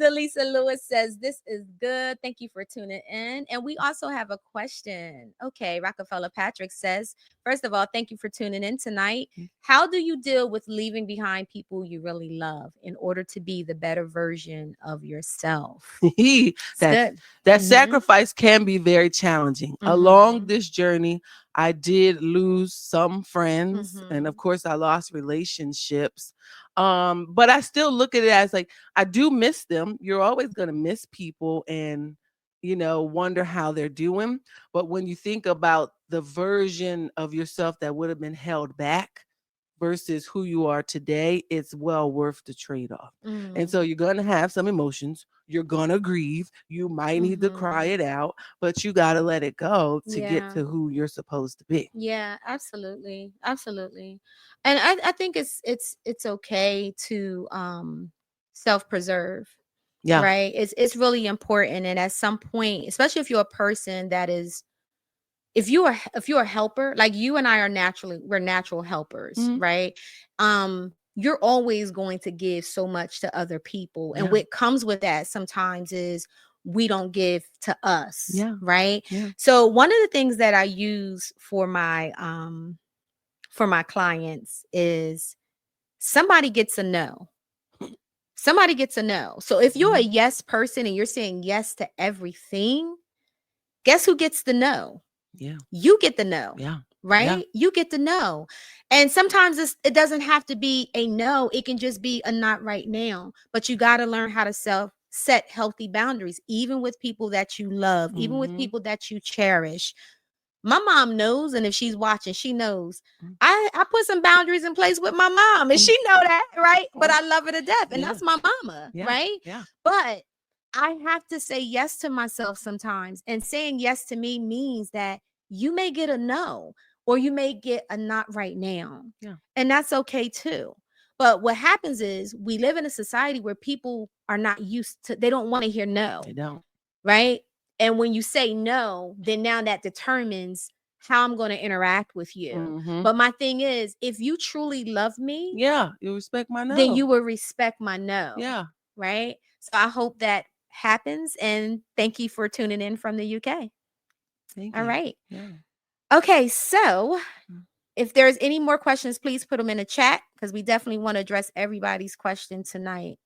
Speaker 1: Delisa Lewis says, this is good. Thank you for tuning in. And we also have a question. Okay, Rockefeller Patrick says, first of all, thank you for tuning in tonight. How do you deal with leaving behind people you really love in order to be the better version of yourself?
Speaker 3: That sacrifice can be very challenging. Along this journey, I did lose some friends, and of course I lost relationships. But I still look at it as like, I do miss them. You're always going to miss people and, wonder how they're doing. But when you think about the version of yourself that would have been held back versus who you are today, it's well worth the trade-off. And so you're going to have some emotions. You're going to grieve. You might need to cry it out, but you got to let it go to get to who you're supposed to be.
Speaker 1: Yeah, absolutely. Absolutely. And I think it's okay to self-preserve.
Speaker 3: Yeah.
Speaker 1: Right. It's really important. And at some point, especially if you're a person that is, if you're a helper, like you and I are we're natural helpers, right? You're always going to give so much to other people. And what comes with that sometimes is we don't give to us.
Speaker 3: Yeah.
Speaker 1: Right.
Speaker 3: Yeah.
Speaker 1: So one of the things that I use for my clients is somebody gets a no. Somebody gets a no. So if you're a yes person and you're saying yes to everything, guess who gets the no?
Speaker 3: Yeah.
Speaker 1: You get the no.
Speaker 3: Yeah.
Speaker 1: Right?
Speaker 3: Yeah.
Speaker 1: You get the no. And sometimes it doesn't have to be a no. It can just be a not right now. But you got to learn how to set healthy boundaries, even with people that you love, even with people that you cherish. My mom knows, and if she's watching, she knows. I put some boundaries in place with my mom, and she know that, right? But I love her to death, and that's my mama, right?
Speaker 3: Yeah.
Speaker 1: But I have to say yes to myself sometimes, and saying yes to me means that you may get a no, or you may get a not right now, and that's okay too. But what happens is we live in a society where people are not used to. They don't want to hear no.
Speaker 3: They don't.
Speaker 1: Right? And when you say no, then now that determines how I'm going to interact with you. But my thing is, if you truly love me,
Speaker 3: you respect my no.
Speaker 1: Then you will respect my no.
Speaker 3: Yeah.
Speaker 1: Right? So I hope that happens. And thank you for tuning in from the UK.
Speaker 3: Thank you.
Speaker 1: All right.
Speaker 3: Yeah.
Speaker 1: Okay. So if there's any more questions, please put them in the chat, because we definitely want to address everybody's question tonight.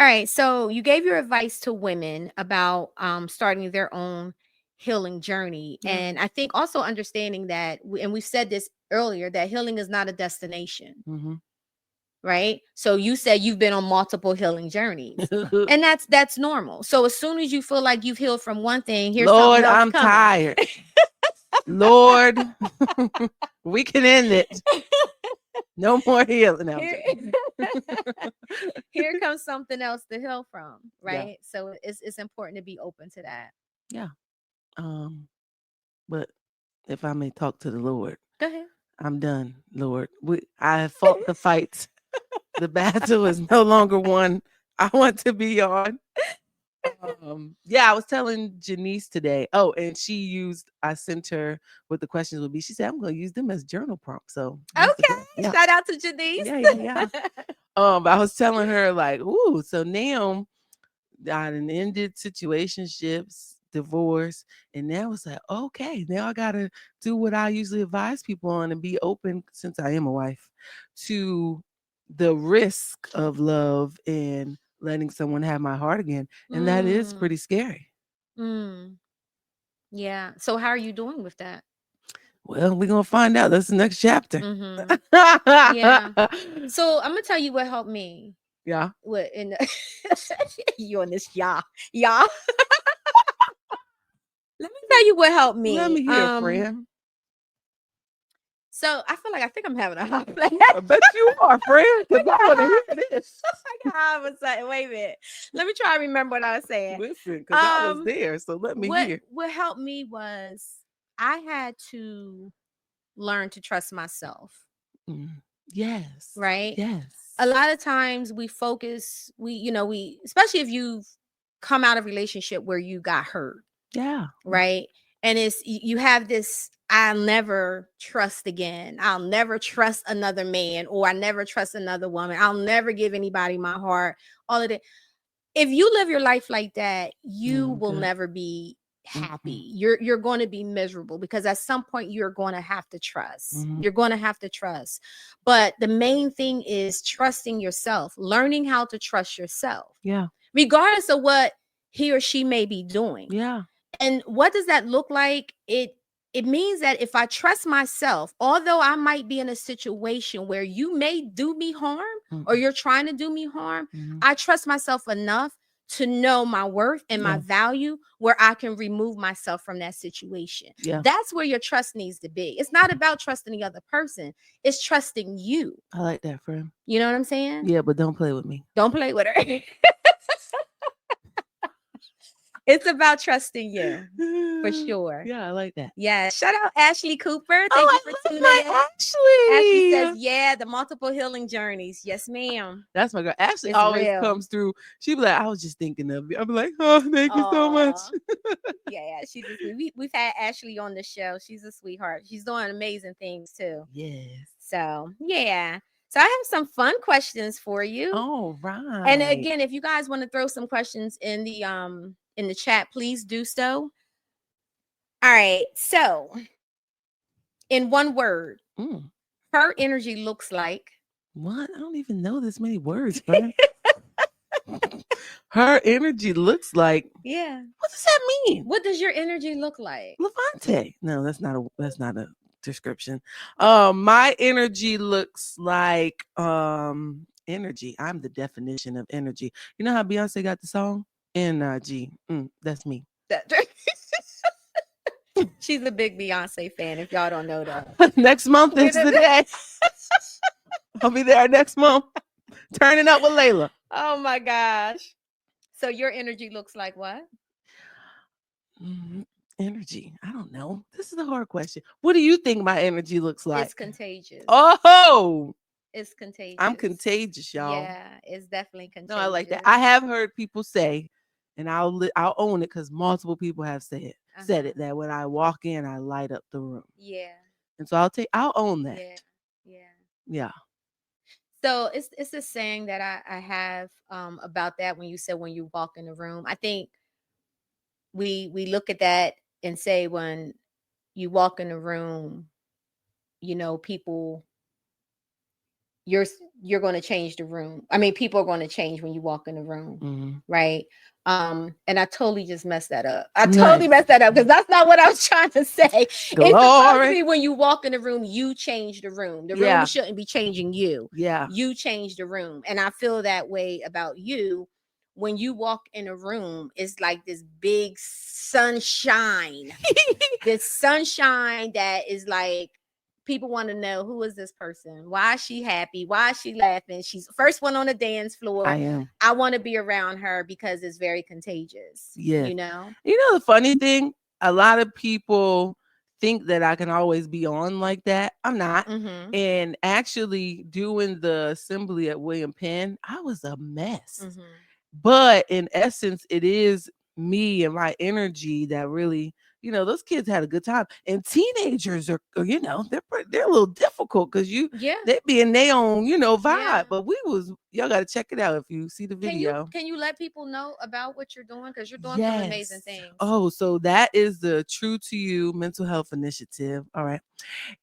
Speaker 1: All right. So you gave your advice to women about starting their own healing journey. And I think also understanding that, and we've said this earlier, that healing is not a destination. Right. So you said you've been on multiple healing journeys, and that's normal. So as soon as you feel like you've healed from one thing, here's
Speaker 3: Lord,
Speaker 1: something else
Speaker 3: I'm
Speaker 1: coming.
Speaker 3: tired. Lord, we can end it. No more healing. No,
Speaker 1: here comes something else to heal from, right? So it's important to be open to that.
Speaker 3: Yeah. But if I may talk to the Lord,
Speaker 1: go ahead.
Speaker 3: I'm done, Lord. I have fought the fight. The battle is no longer one I want to be on. I was telling Janice today. Oh, and I sent her what the questions would be. She said, I'm going to use them as journal prompts. So
Speaker 1: okay. Shout out to Janice.
Speaker 3: Yeah. I was telling her, like, so now I ended situationships, divorce, and now it's like, okay, now I got to do what I usually advise people on and be open, since I am a wife, to the risk of love and letting someone have my heart again. And that is pretty scary.
Speaker 1: Yeah. So how are you doing with that?
Speaker 3: Well, we're going to find out. That's the next chapter.
Speaker 1: Yeah. So I'm going to tell you what helped me.
Speaker 3: Yeah.
Speaker 1: What in the you on this y'all. Let me tell you what helped me.
Speaker 3: Let me hear, friend.
Speaker 1: So I feel like I think I'm having a hot flash.
Speaker 3: I bet you are, friend. Because I want to hear this.
Speaker 1: I was like, wait a minute. Let me try to remember what I was saying.
Speaker 3: Listen, because I was there, so let me hear.
Speaker 1: What helped me was I had to learn to trust myself.
Speaker 3: Yes.
Speaker 1: Right?
Speaker 3: Yes.
Speaker 1: A lot of times we focus, we especially if you've come out of a relationship where you got hurt.
Speaker 3: Yeah.
Speaker 1: Right? And it's you have this, I'll never trust again. I'll never trust another man, or I never trust another woman. I'll never give anybody my heart. All of that. If you live your life like that, you will never be happy. You're going to be miserable, because at some point you're going to have to trust. You're going to have to trust. But the main thing is trusting yourself, learning how to trust yourself.
Speaker 3: Yeah.
Speaker 1: Regardless of what he or she may be doing.
Speaker 3: Yeah.
Speaker 1: And what does that look like? It means that if I trust myself, although I might be in a situation where you may do me harm, or you're trying to do me harm, I trust myself enough to know my worth and my value, where I can remove myself from that situation.
Speaker 3: Yeah.
Speaker 1: That's where your trust needs to be. It's not about trusting the other person. It's trusting you.
Speaker 3: I like that, friend.
Speaker 1: You know what I'm saying?
Speaker 3: Yeah, but don't play with me.
Speaker 1: Don't play with her. It's about trusting you, for sure.
Speaker 3: Yeah, I like that.
Speaker 1: Yeah. Shout out Ashley Cooper. Thank you for tuning in.
Speaker 3: Ashley.
Speaker 1: Ashley says, yeah, the multiple healing journeys. Yes, ma'am.
Speaker 3: That's my girl. Ashley
Speaker 1: It's
Speaker 3: always
Speaker 1: real.
Speaker 3: comes through. She be like, I was just thinking of you. I'll be like, oh, thank you so much.
Speaker 1: Yeah, she's we've had Ashley on the show. She's a sweetheart. She's doing amazing things too.
Speaker 3: Yes.
Speaker 1: So yeah. So I have some fun questions for you.
Speaker 3: Oh, right.
Speaker 1: And again, if you guys want to throw some questions in the chat, please do so. All right. So in one word, her energy looks like.
Speaker 3: What? I don't even know this many words, friend. Her energy looks like.
Speaker 1: Yeah.
Speaker 3: What does that mean?
Speaker 1: What does your energy look like?
Speaker 3: LaVante. No, that's not a description. My energy looks like energy. I'm the definition of energy. You know how Beyonce got the song? Energy. That's me.
Speaker 1: She's a big Beyonce fan, if y'all don't know that.
Speaker 3: Next month is the day. I'll be there next month. Turning up with Layla.
Speaker 1: Oh my gosh. So your energy looks like what?
Speaker 3: Energy. I don't know. This is a hard question. What do you think my energy looks like?
Speaker 1: It's contagious.
Speaker 3: Oh,
Speaker 1: it's contagious.
Speaker 3: I'm contagious, y'all.
Speaker 1: Yeah, it's definitely contagious.
Speaker 3: No, I like that. I have heard people say, and I'll own it because multiple people have said it, that when I walk in, I light up the room.
Speaker 1: Yeah.
Speaker 3: And so I'll own that. Yeah.
Speaker 1: So it's a saying that I have about that when you said when you walk in the room. I think we look at that and say when you walk in the room, people, you're going to change the room. I mean, people are going to change when you walk in the room, right? And I totally just messed that up. Totally messed that up because that's not what I was trying to say. Glory. It's supposed to be when you walk in the room, you change the room. The room shouldn't be changing you. Yeah. You change the room. And I feel that way about you. When you walk in a room, it's like this big sunshine. This sunshine that is like, people want to know, who is this person? Why is she happy? Why is she laughing? She's the first one on the dance floor.
Speaker 3: I am.
Speaker 1: I want to be around her because it's very contagious. Yeah. You know
Speaker 3: the funny thing, a lot of people think that I can always be on like that. I'm not. And actually doing the assembly at William Penn, I was a mess. But in essence, it is me and my energy that really, those kids had a good time. And teenagers are, they're a little difficult because they be in their own, vibe. Yeah. But y'all got to check it out if you see the video.
Speaker 1: Can you let people know about what you're doing? Because you're doing some amazing things.
Speaker 3: Oh, so that is the True to You Mental Health Initiative. All right.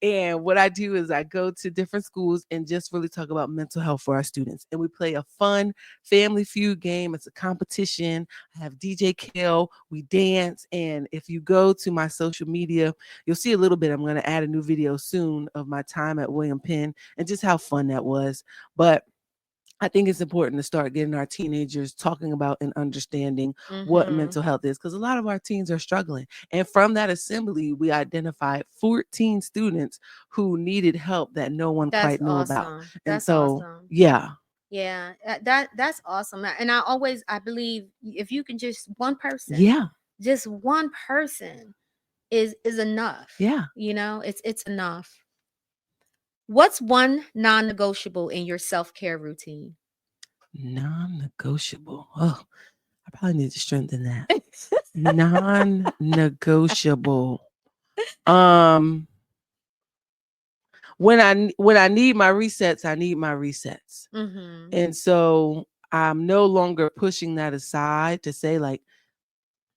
Speaker 3: And what I do is I go to different schools and just really talk about mental health for our students. And we play a fun Family Feud game. It's a competition. I have DJ Kel. We dance. And if you go to my social media, you'll see a little bit. I'm going to add a new video soon of my time at William Penn and just how fun that was. But I think it's important to start getting our teenagers talking about and understanding what
Speaker 1: Mm-hmm.
Speaker 3: mental health is, because a lot of our teens are struggling. And from that assembly, we identified 14 students who needed help that no one
Speaker 1: That's
Speaker 3: quite knew about.
Speaker 1: awesome.
Speaker 3: And
Speaker 1: That's
Speaker 3: so,
Speaker 1: awesome.
Speaker 3: yeah,
Speaker 1: Yeah, that's awesome. And I believe if you can just
Speaker 3: yeah,
Speaker 1: just one person is enough.
Speaker 3: yeah.
Speaker 1: You know, it's enough. What's one non-negotiable in your self-care routine?
Speaker 3: Non-negotiable. Oh, I probably need to strengthen that. Non-negotiable. Um, when I need my resets, I need my resets.
Speaker 1: Mm-hmm.
Speaker 3: And so I'm no longer pushing that aside to say, like,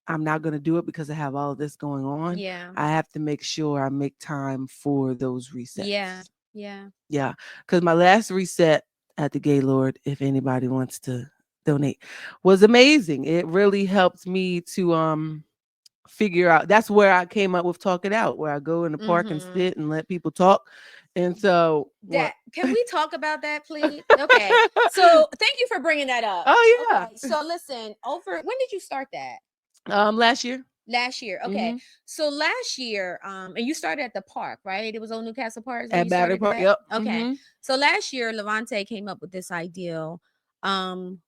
Speaker 3: I'm not going to do it because I have all of this going on.
Speaker 1: Yeah.
Speaker 3: I have to make sure I make time for those
Speaker 1: Yeah.
Speaker 3: resets.
Speaker 1: Yeah.
Speaker 3: Yeah. Because my last reset at the Gaylord, if anybody wants to donate, was amazing. It really helped me to figure out. That's where I came up with Talk It Out, where I go in the park and
Speaker 1: Mm-hmm.
Speaker 3: sit and let people talk. And so
Speaker 1: That
Speaker 3: what?
Speaker 1: can we talk about that, please? Okay. So thank you for bringing that up.
Speaker 3: Oh yeah.
Speaker 1: Okay. So listen, over when did you start that?
Speaker 3: Last year.
Speaker 1: Last year. Okay.
Speaker 3: Hmm.
Speaker 1: So last year, and you started at the park, right? It was on Newcastle Park when
Speaker 3: At
Speaker 1: you
Speaker 3: Battery
Speaker 1: started
Speaker 3: Park.
Speaker 1: that.
Speaker 3: Yep.
Speaker 1: Okay.
Speaker 3: Hmm.
Speaker 1: So last year, LaVante came up with this idea, um,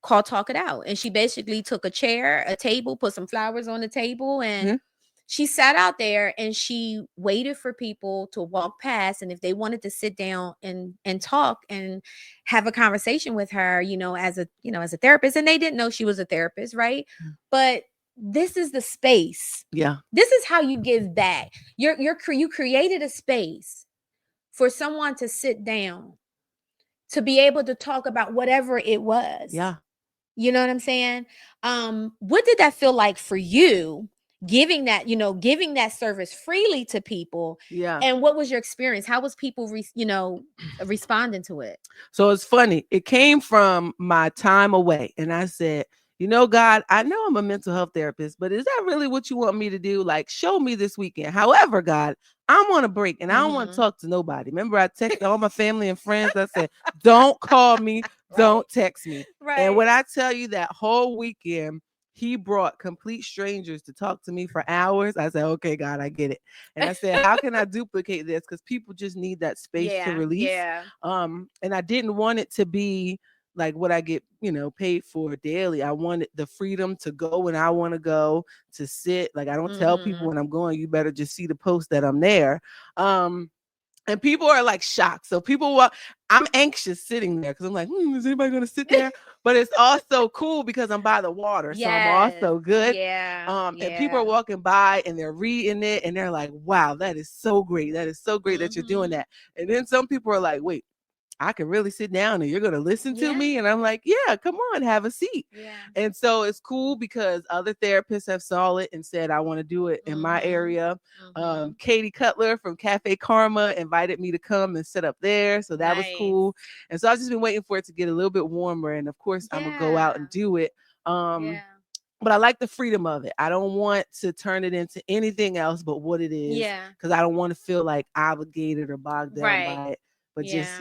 Speaker 1: called Talk It Out. And she basically took a chair, a table, put some flowers on the table, and
Speaker 3: Yeah.
Speaker 1: she sat out there and she waited for people to walk past. And if they wanted to sit down and talk and have a conversation with her, as a therapist, and they didn't know she was a therapist, right? But this is the space.
Speaker 3: Yeah.
Speaker 1: This is how you give back. You created a space for someone to sit down, to be able to talk about whatever it was.
Speaker 3: Yeah.
Speaker 1: You know what I'm saying? What did that feel like for you, giving that service freely to people?
Speaker 3: Yeah.
Speaker 1: And what was your experience? How was people responding to it?
Speaker 3: So it's funny. It came from my time away. And I said, God, I know I'm a mental health therapist, but is that really what you want me to do? Like, show me this weekend. However, God, I'm on a break and I don't want to talk to nobody. Remember, I texted all my family and friends. I said, don't call me, don't text me. And when I tell you that whole weekend, he brought complete strangers to talk to me for hours. I said, okay, God, I get it. And I said, how can I duplicate this? Because people just need that space to release.
Speaker 1: Yeah.
Speaker 3: And I didn't want it to be like what I get, paid for daily. I wanted the freedom to go when I want to go, to sit. Like, I don't tell people when I'm going, you better just see the post that I'm there. And people are like shocked. So I'm anxious sitting there because I'm like, is anybody going to sit there? But it's also cool because I'm by the water. So I'm also good.
Speaker 1: Yeah.
Speaker 3: And people are walking by and they're reading it and they're like, wow, that is so great. That is so great that you're doing that. And then some people are like, wait, I can really sit down and you're going to listen to me. And I'm like, yeah, come on, have a seat.
Speaker 1: Yeah.
Speaker 3: And so it's cool because other therapists have saw it and said, I want to do it in my area. Katie Cutler from Cafe Karma invited me to come and sit up there. So that was cool. And so I've just been waiting for it to get a little bit warmer. And of course, I'm going to go out and do it. But I like the freedom of it. I don't want to turn it into anything else but what it is.
Speaker 1: Yeah.
Speaker 3: Because I don't want to feel like obligated or bogged down by it. But just,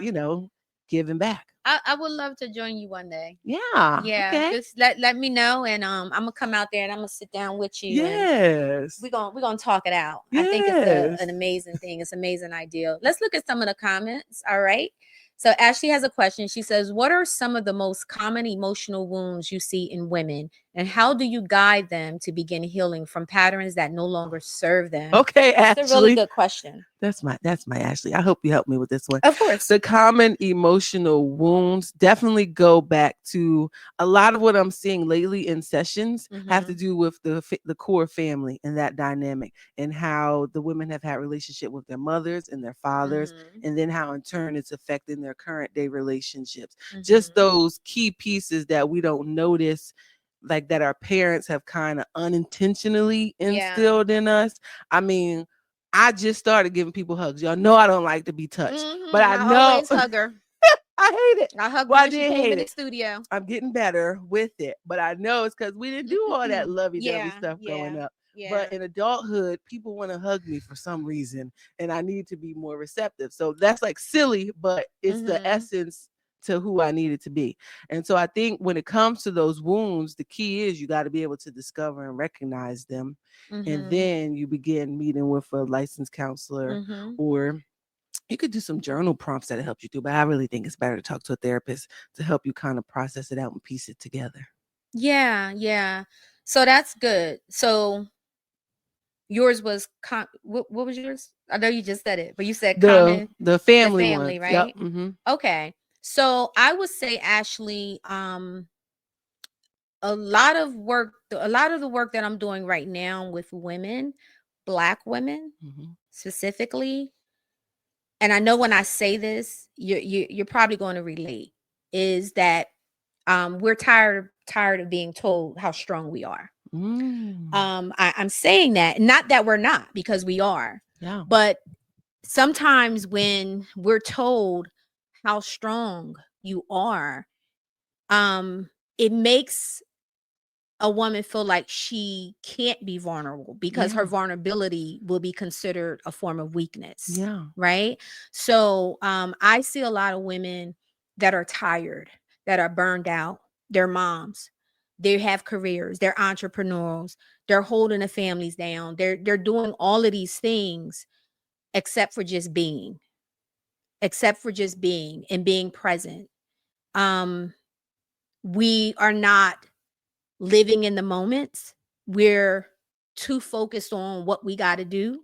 Speaker 3: giving back.
Speaker 1: I would love to join you one day.
Speaker 3: Yeah. Okay.
Speaker 1: Just let me know, and I'm gonna come out there and I'm gonna sit down with you.
Speaker 3: Yes.
Speaker 1: We're gonna talk it out.
Speaker 3: Yes.
Speaker 1: I think it's an amazing thing. It's an amazing idea. Let's look at some of the comments. All right. So Ashley has a question. She says, what are some of the most common emotional wounds you see in women? And how do you guide them to begin healing from patterns that no longer serve them?
Speaker 3: Okay, Ashley.
Speaker 1: That's a really good question.
Speaker 3: That's my Ashley. I hope you help me with this one.
Speaker 1: Of course.
Speaker 3: The common emotional wounds definitely go back to a lot of what I'm seeing lately in sessions have to do with the core family and that dynamic, and how the women have had relationship with their mothers and their fathers, and then how in turn it's affecting their current day relationships. Just those key pieces that we don't notice, like that our parents have kind of unintentionally instilled in us. I mean, I just started giving people hugs. Y'all know I don't like to be touched, but I know
Speaker 1: always hug her.
Speaker 3: I hate it.
Speaker 1: I hugged
Speaker 3: Well,
Speaker 1: her
Speaker 3: I
Speaker 1: when she
Speaker 3: did
Speaker 1: came
Speaker 3: hate
Speaker 1: in the
Speaker 3: it.
Speaker 1: studio.
Speaker 3: I'm getting better with it, but I know it's because we didn't do all that lovey-dovey stuff growing up. But in adulthood, people want to hug me for some reason, and I need to be more receptive. So that's like silly, but it's the essence to who I needed to be. And so I think when it comes to those wounds, the key is you got to be able to discover and recognize them. And then you begin meeting with a licensed counselor, or you could do some journal prompts that help you through. But I really think it's better to talk to a therapist to help you kind of process it out and piece it together.
Speaker 1: Yeah. So that's good. So yours was what was yours? I know you just said it, but you said
Speaker 3: the family
Speaker 1: family,
Speaker 3: one.
Speaker 1: right?
Speaker 3: Yep.
Speaker 1: Okay. So I would say, Ashley, a lot of the work that I'm doing right now with women, Black women specifically, and I know when I say this, you're probably going to relate, is that we're tired of being told how strong we are. I'm saying that, not that we're not, because we are.
Speaker 3: Yeah.
Speaker 1: But sometimes when we're told how strong you are, it makes a woman feel like she can't be vulnerable, because her vulnerability will be considered a form of weakness.
Speaker 3: Yeah.
Speaker 1: Right. So I see a lot of women that are tired, that are burned out. They're moms. They have careers. They're entrepreneurs. They're holding the families down. They're doing all of these things except for just being and being present. We are not living in the moments. We're too focused on what we got to do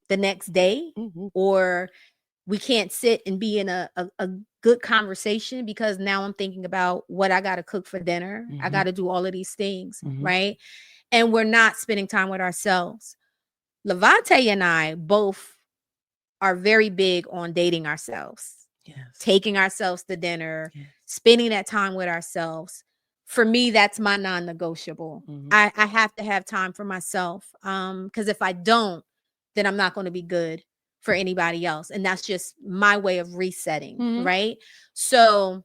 Speaker 1: the next day, or we can't sit and be in a good conversation because now I'm thinking about what I got to cook for dinner. I got to do all of these things, right? And we're not spending time with ourselves. LaVante and I both are very big on dating ourselves, taking ourselves to dinner, spending that time with ourselves. For me, that's my non-negotiable. I have to have time for myself, because if I don't, then I'm not going to be good for anybody else. And that's just my way of resetting, right? So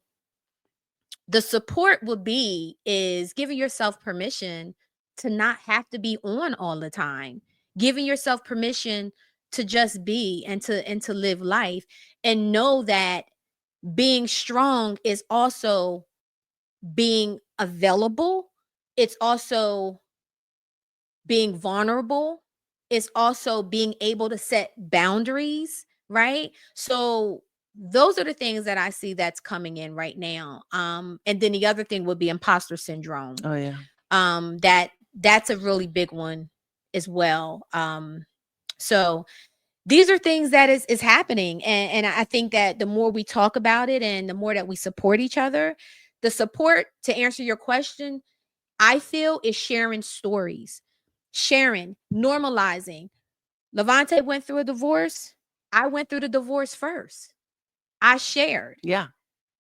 Speaker 1: the support would be is giving yourself permission to not have to be on all the time, giving yourself permission to just be and to live life, and know that being strong is also being available. It's also being vulnerable. It's also being able to set boundaries, right? So those are the things that I see that's coming in right now. And then the other thing would be imposter syndrome.
Speaker 3: Oh yeah.
Speaker 1: That's a really big one as well. So these are things that is happening. And I think that the more we talk about it and the more that we support each other, the support, to answer your question, I feel, is sharing stories, sharing, normalizing. LaVante went through a divorce. I went through the divorce first. I shared.
Speaker 3: Yeah.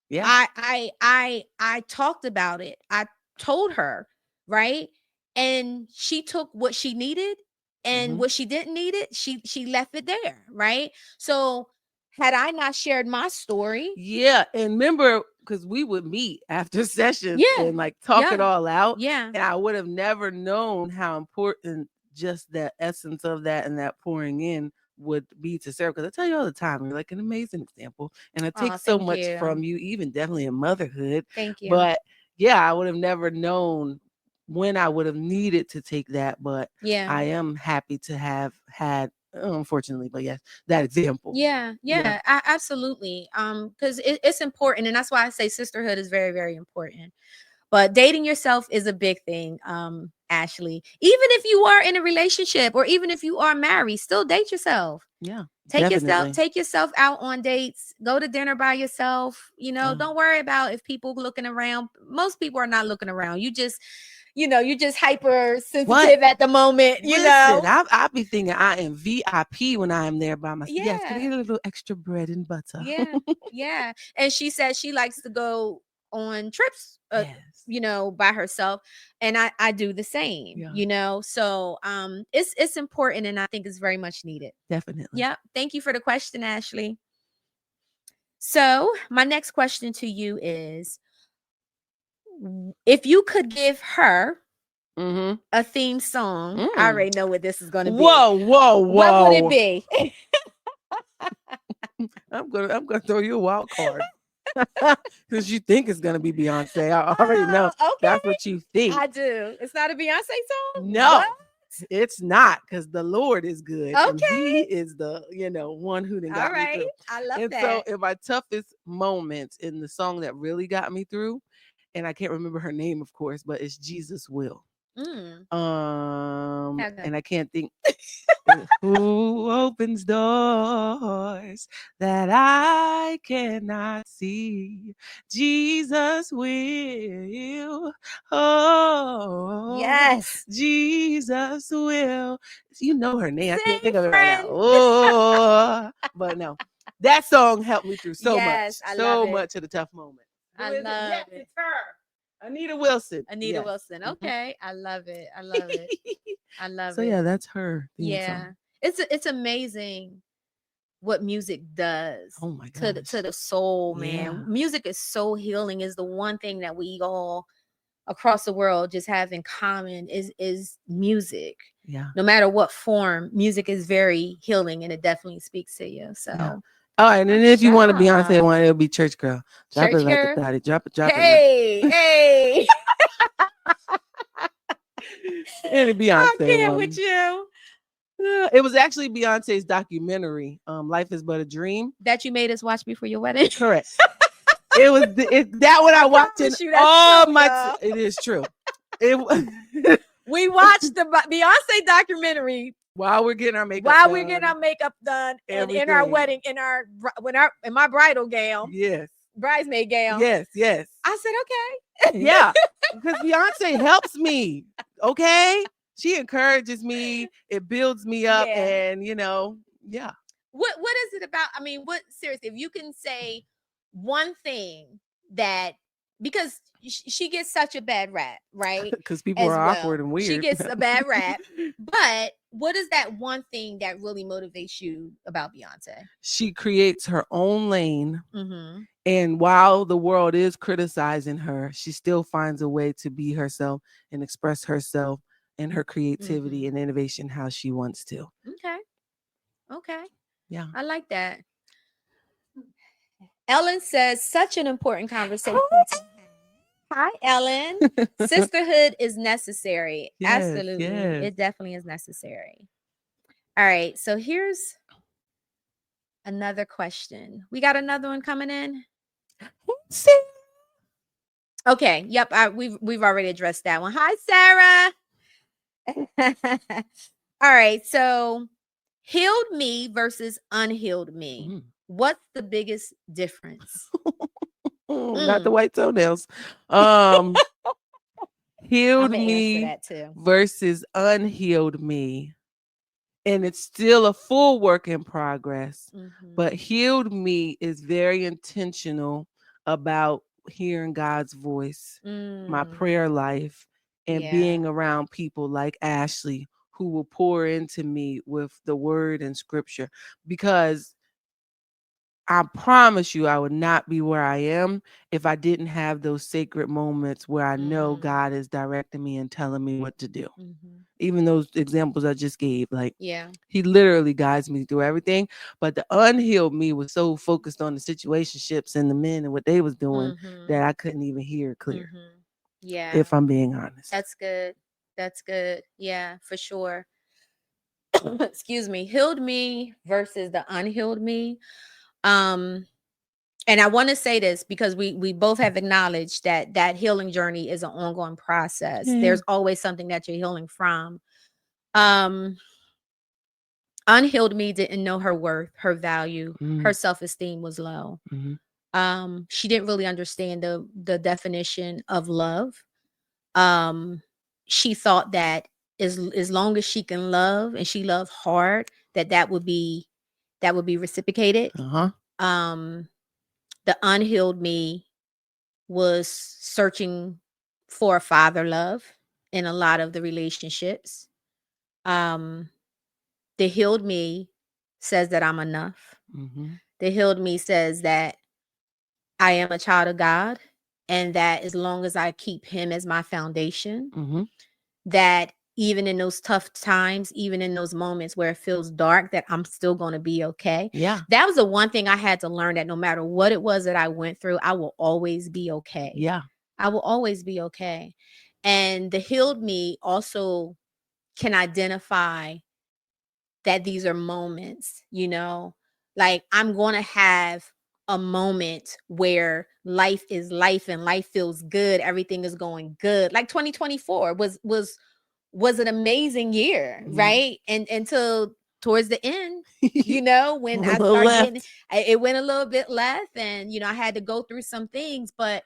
Speaker 1: I talked about it. I told her, right? And she took what she needed, and what she didn't need it, she left it there, right? So had I not shared my story.
Speaker 3: Yeah. And remember, because we would meet after sessions and like talk it all out.
Speaker 1: Yeah.
Speaker 3: And I would have never known how important just the essence of that and that pouring in would be to Sarah. Because I tell you all the time, you're like an amazing example. And I take so much from you, even definitely in motherhood.
Speaker 1: Thank you.
Speaker 3: But yeah, I would have never known when I would have needed to take that. But I am happy to have had, unfortunately, but yes, that example.
Speaker 1: Absolutely. Because it's important, and that's why I say sisterhood is very, very important. But dating yourself is a big thing, Ashley. Even if you are in a relationship, or even if you are married, still date yourself.
Speaker 3: Yeah.
Speaker 1: Take yourself out on dates. Go to dinner by yourself. Don't worry about if people looking around. Most people are not looking around. You just hyper sensitive at the moment.
Speaker 3: I be thinking I am VIP when I am there by myself. Yes, can I get a little extra bread and butter?
Speaker 1: Yeah. And she said she likes to go on trips, by herself, and I do the same. So it's important, and I think it's very much needed.
Speaker 3: Definitely.
Speaker 1: Yeah. Thank you for the question, Ashley. So my next question to you is, if you could give her a theme song, I already know what this is going to be.
Speaker 3: Whoa.
Speaker 1: What would it be?
Speaker 3: I'm gonna throw you a wild card. Because you think it's gonna be Beyonce. I already know.
Speaker 1: Okay.
Speaker 3: That's what you think.
Speaker 1: I do. It's not a Beyonce song?
Speaker 3: No,
Speaker 1: What?
Speaker 3: it's not, because the Lord is good. And
Speaker 1: Okay.
Speaker 3: he is the, one who done
Speaker 1: All
Speaker 3: got me
Speaker 1: right.
Speaker 3: through.
Speaker 1: I love
Speaker 3: And
Speaker 1: that.
Speaker 3: so in my toughest moments, in the song that really got me through, and I can't remember her name, of course, but it's Jesus Will.
Speaker 1: Mm.
Speaker 3: And I can't think. Who opens doors that I cannot see? Jesus will. Oh,
Speaker 1: Yes.
Speaker 3: Jesus will. You know her name. I
Speaker 1: Sing,
Speaker 3: can't think of it right now.
Speaker 1: friend.
Speaker 3: Oh, but no, that song helped me through so
Speaker 1: Yes,
Speaker 3: much,
Speaker 1: I
Speaker 3: so
Speaker 1: love it.
Speaker 3: much of the tough moments.
Speaker 1: I
Speaker 3: Who is it?
Speaker 1: love
Speaker 3: Yes,
Speaker 1: it.
Speaker 3: it's her, Anita Wilson.
Speaker 1: Anita
Speaker 3: Yes.
Speaker 1: Wilson.
Speaker 3: Mhm.
Speaker 1: Okay. I love it. I love it. I love
Speaker 3: So
Speaker 1: it.
Speaker 3: yeah, that's her theme
Speaker 1: Yeah.
Speaker 3: song.
Speaker 1: It's amazing what music does
Speaker 3: Oh my
Speaker 1: to
Speaker 3: gosh.
Speaker 1: the soul, man.
Speaker 3: Yeah.
Speaker 1: Music is so healing. Is the one thing that we all across the world just have in common is music.
Speaker 3: Yeah.
Speaker 1: No matter what form, music is very healing, and it definitely speaks to you. So
Speaker 3: Yeah. All right, and then if you want a Beyonce one, it'll be Church Girl. Drop
Speaker 1: Church
Speaker 3: it like
Speaker 1: Girl?
Speaker 3: a thotty. Drop it.
Speaker 1: Hey.
Speaker 3: Any Beyonce
Speaker 1: I can't
Speaker 3: one.
Speaker 1: with you.
Speaker 3: It was actually Beyonce's documentary, Life is But a Dream.
Speaker 1: That you made us watch before your wedding.
Speaker 3: Correct. It was that what I watched in
Speaker 1: promise you that's
Speaker 3: all
Speaker 1: true,
Speaker 3: my.
Speaker 1: y'all.
Speaker 3: It is true. It
Speaker 1: We watched the Beyonce documentary
Speaker 3: while we're getting our makeup
Speaker 1: while
Speaker 3: done.
Speaker 1: we're getting our makeup done, and in our
Speaker 3: Everything.
Speaker 1: wedding, in my bridal gown,
Speaker 3: Yes.
Speaker 1: bridesmaid gown.
Speaker 3: Yes.
Speaker 1: I said, okay.
Speaker 3: Yeah, because Beyonce helps me. Okay, she encourages me. It builds me up,
Speaker 1: Yeah.
Speaker 3: and yeah.
Speaker 1: What is it about? I mean, what seriously? If you can say one thing that, because she gets such a bad rap, right?
Speaker 3: Because people
Speaker 1: As
Speaker 3: are
Speaker 1: well.
Speaker 3: awkward and weird.
Speaker 1: She gets a bad rap. But what is that one thing that really motivates you about Beyonce?
Speaker 3: She creates her own lane.
Speaker 1: Mm-hmm.
Speaker 3: And while the world is criticizing her, she still finds a way to be herself and express herself and her creativity and innovation how she wants to.
Speaker 1: Okay.
Speaker 3: Yeah.
Speaker 1: I like that. Ellen says, such an important conversation. Hi, Ellen. Sisterhood is necessary.
Speaker 3: Yes,
Speaker 1: Absolutely.
Speaker 3: yes.
Speaker 1: It definitely is necessary. All right. So here's another question. We got another one coming in. Okay. Yep. We've already addressed that one. Hi, Sarah. All right. So healed me versus unhealed me. What's the biggest difference?
Speaker 3: Not the white toenails. Healed me versus unhealed me. And it's still a full work in progress. But healed me is very intentional about hearing God's voice, my prayer life, and being around people like Ashley, who will pour into me with the word and scripture. Because I promise you, I would not be where I am if I didn't have those sacred moments where I know God is directing me and telling me what to do. Even those examples I just gave, like, he literally guides me through everything. But the unhealed me was so focused on the situationships and the men and what they was doing that I couldn't even hear it clear.
Speaker 1: Yeah.
Speaker 3: If I'm being honest.
Speaker 1: That's good. That's good. Yeah, for sure. Excuse me. Healed me versus the unhealed me. And I want to say this because we both have acknowledged that healing journey is an ongoing process. There's always something that you're healing from. Unhealed me didn't know her worth, her value, her self-esteem was low. She didn't really understand the definition of love. She thought that as long as she can love and she loved hard, that would be reciprocated. The unhealed me was searching for a father love in a lot of the relationships. The healed me says that I'm enough. The healed me says that I am a child of God, and that as long as I keep him as my foundation, that even in those tough times, even in those moments where it feels dark, that I'm still going to be okay.
Speaker 3: Yeah.
Speaker 1: That was the one thing I had to learn, that no matter what it was that I went through, I will always be okay.
Speaker 3: Yeah.
Speaker 1: I will always be okay. And the healed me also can identify that these are moments, like I'm going to have a moment where life is life and life feels good. Everything is going good. Like 2024 was an amazing year, right? And until towards the end, when I started getting it went a little bit left, and I had to go through some things. But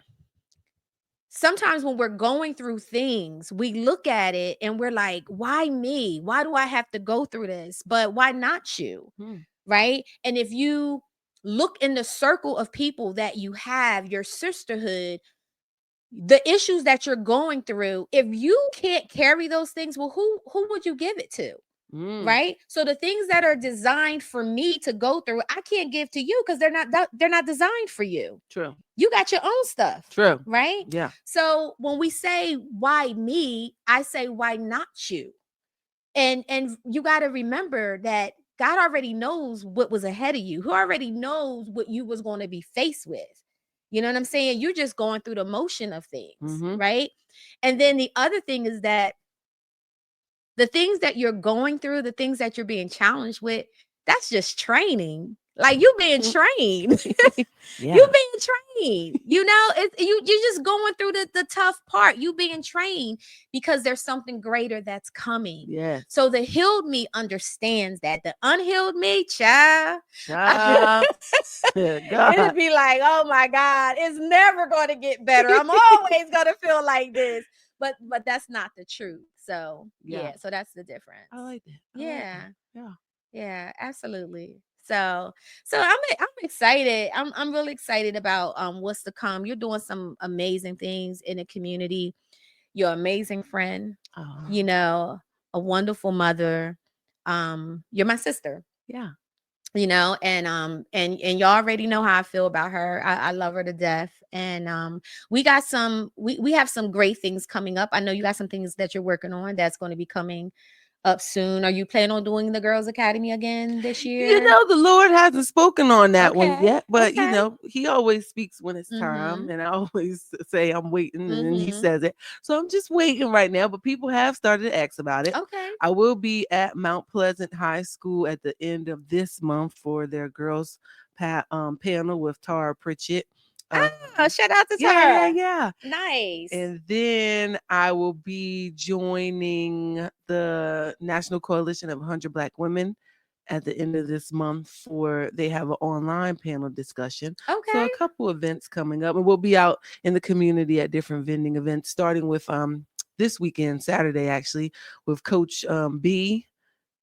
Speaker 1: sometimes when we're going through things, we look at it and we're like, why me? Why do I have to go through this? But why not you? Right? And if you look in the circle of people that you have, your sisterhood, the issues that you're going through, if you can't carry those things, well, who would you give it to? Right? So the things that are designed for me to go through, I can't give to you because they're not designed for you.
Speaker 3: True.
Speaker 1: You got your own stuff.
Speaker 3: True.
Speaker 1: Right?
Speaker 3: Yeah.
Speaker 1: So when we say why me, I say why not you? And you got to remember that God already knows what was ahead of you. Who already knows what you was going to be faced with. You know what I'm saying? You're just going through the motion of things, right? And then the other thing is that the things that you're going through, the things that you're being challenged with, that's just training. Like you being trained. You being trained. You're just going through the tough part. You being trained because there's something greater that's coming.
Speaker 3: Yeah.
Speaker 1: So the healed me understands that. The unhealed me, child. It'd be like, oh my God, it's never going to get better. I'm always going to feel like this. But that's not the truth. So so that's the difference.
Speaker 3: I like that.
Speaker 1: Yeah, absolutely. So I'm excited. I'm really excited about what's to come. You're doing some amazing things in the community. You're an amazing friend. A wonderful mother. You're my sister.
Speaker 3: Yeah.
Speaker 1: And y'all already know how I feel about her. I love her to death. And we got we have some great things coming up. I know you got some things that you're working on that's going to be coming up soon. Are you planning on doing the Girls Academy again this year?
Speaker 3: The Lord hasn't spoken on that one yet, but he always speaks when it's time. And I always say I'm waiting, and then he says it. So I'm just waiting right now, but people have started to ask about it.
Speaker 1: Okay.
Speaker 3: I will be at Mount Pleasant High School at the end of this month for their girls panel with Tara Pritchett.
Speaker 1: Shout out to Tara.
Speaker 3: Yeah.
Speaker 1: Nice.
Speaker 3: And then I will be joining the National Coalition of 100 Black Women at the end of this month they have an online panel discussion.
Speaker 1: Okay.
Speaker 3: So a couple events coming up, and we'll be out in the community at different vending events, starting with this weekend, Saturday, actually, with Coach B.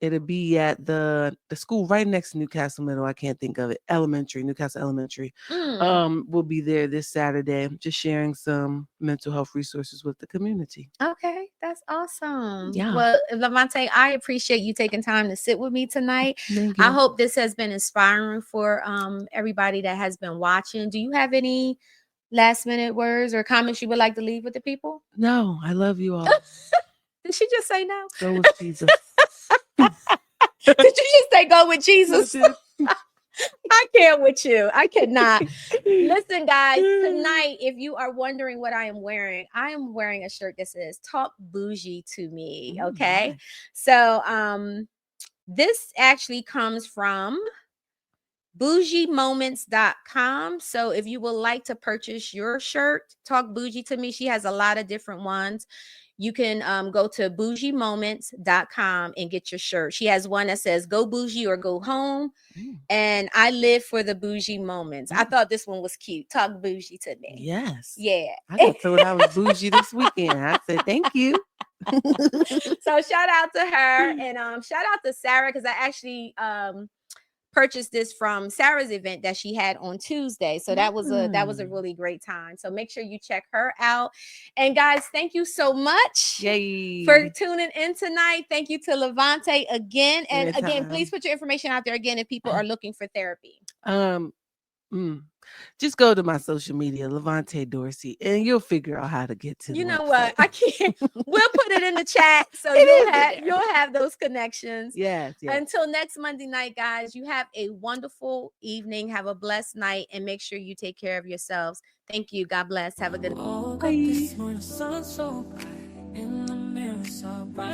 Speaker 3: It'll be at the school right next to Newcastle Middle. I can't think of it. Newcastle Elementary. We'll be there this Saturday, just sharing some mental health resources with the community.
Speaker 1: Okay, that's awesome.
Speaker 3: Yeah.
Speaker 1: Well, LaVante, I appreciate you taking time to sit with me tonight.
Speaker 3: Thank you.
Speaker 1: I hope this has been inspiring for everybody that has been watching. Do you have any last minute words or comments you would like to leave with the people?
Speaker 3: No, I love you all.
Speaker 1: Did she just say no?
Speaker 3: Go with Jesus.
Speaker 1: Did you just say go with Jesus? I can't with you. I cannot. Listen, guys, tonight, if you are wondering what I am wearing a shirt that says "Talk Bougie to Me." Okay.
Speaker 3: Nice.
Speaker 1: So this actually comes from bougiemoments.com. So if you would like to purchase your shirt, Talk Bougie to Me, she has a lot of different ones. You can go to bougiemoments.com and get your shirt. She has one that says go bougie or go home. And I live for the bougie moments. I thought this one was cute. Talk bougie to me.
Speaker 3: Yes.
Speaker 1: Yeah.
Speaker 3: I got told I was bougie this weekend. I said, thank you.
Speaker 1: So shout out to her, and shout out to Sarah, because I actually purchased this from Sarah's event that she had on Tuesday. So that was a really great time. So make sure you check her out. And guys, thank you so much for tuning in tonight. Thank you to LaVante again. And again, please put your information out there again if people are looking for therapy.
Speaker 3: Just go to my social media, LaVante Dorsey, and you'll figure out how to get to.
Speaker 1: You
Speaker 3: the
Speaker 1: know
Speaker 3: website.
Speaker 1: what? I can't. We'll put it in the chat so you'll have those connections.
Speaker 3: Yes.
Speaker 1: Until next Monday night, guys. You have a wonderful evening. Have a blessed night, and make sure you take care of yourselves. Thank you. God bless. Have a good.
Speaker 3: Bye.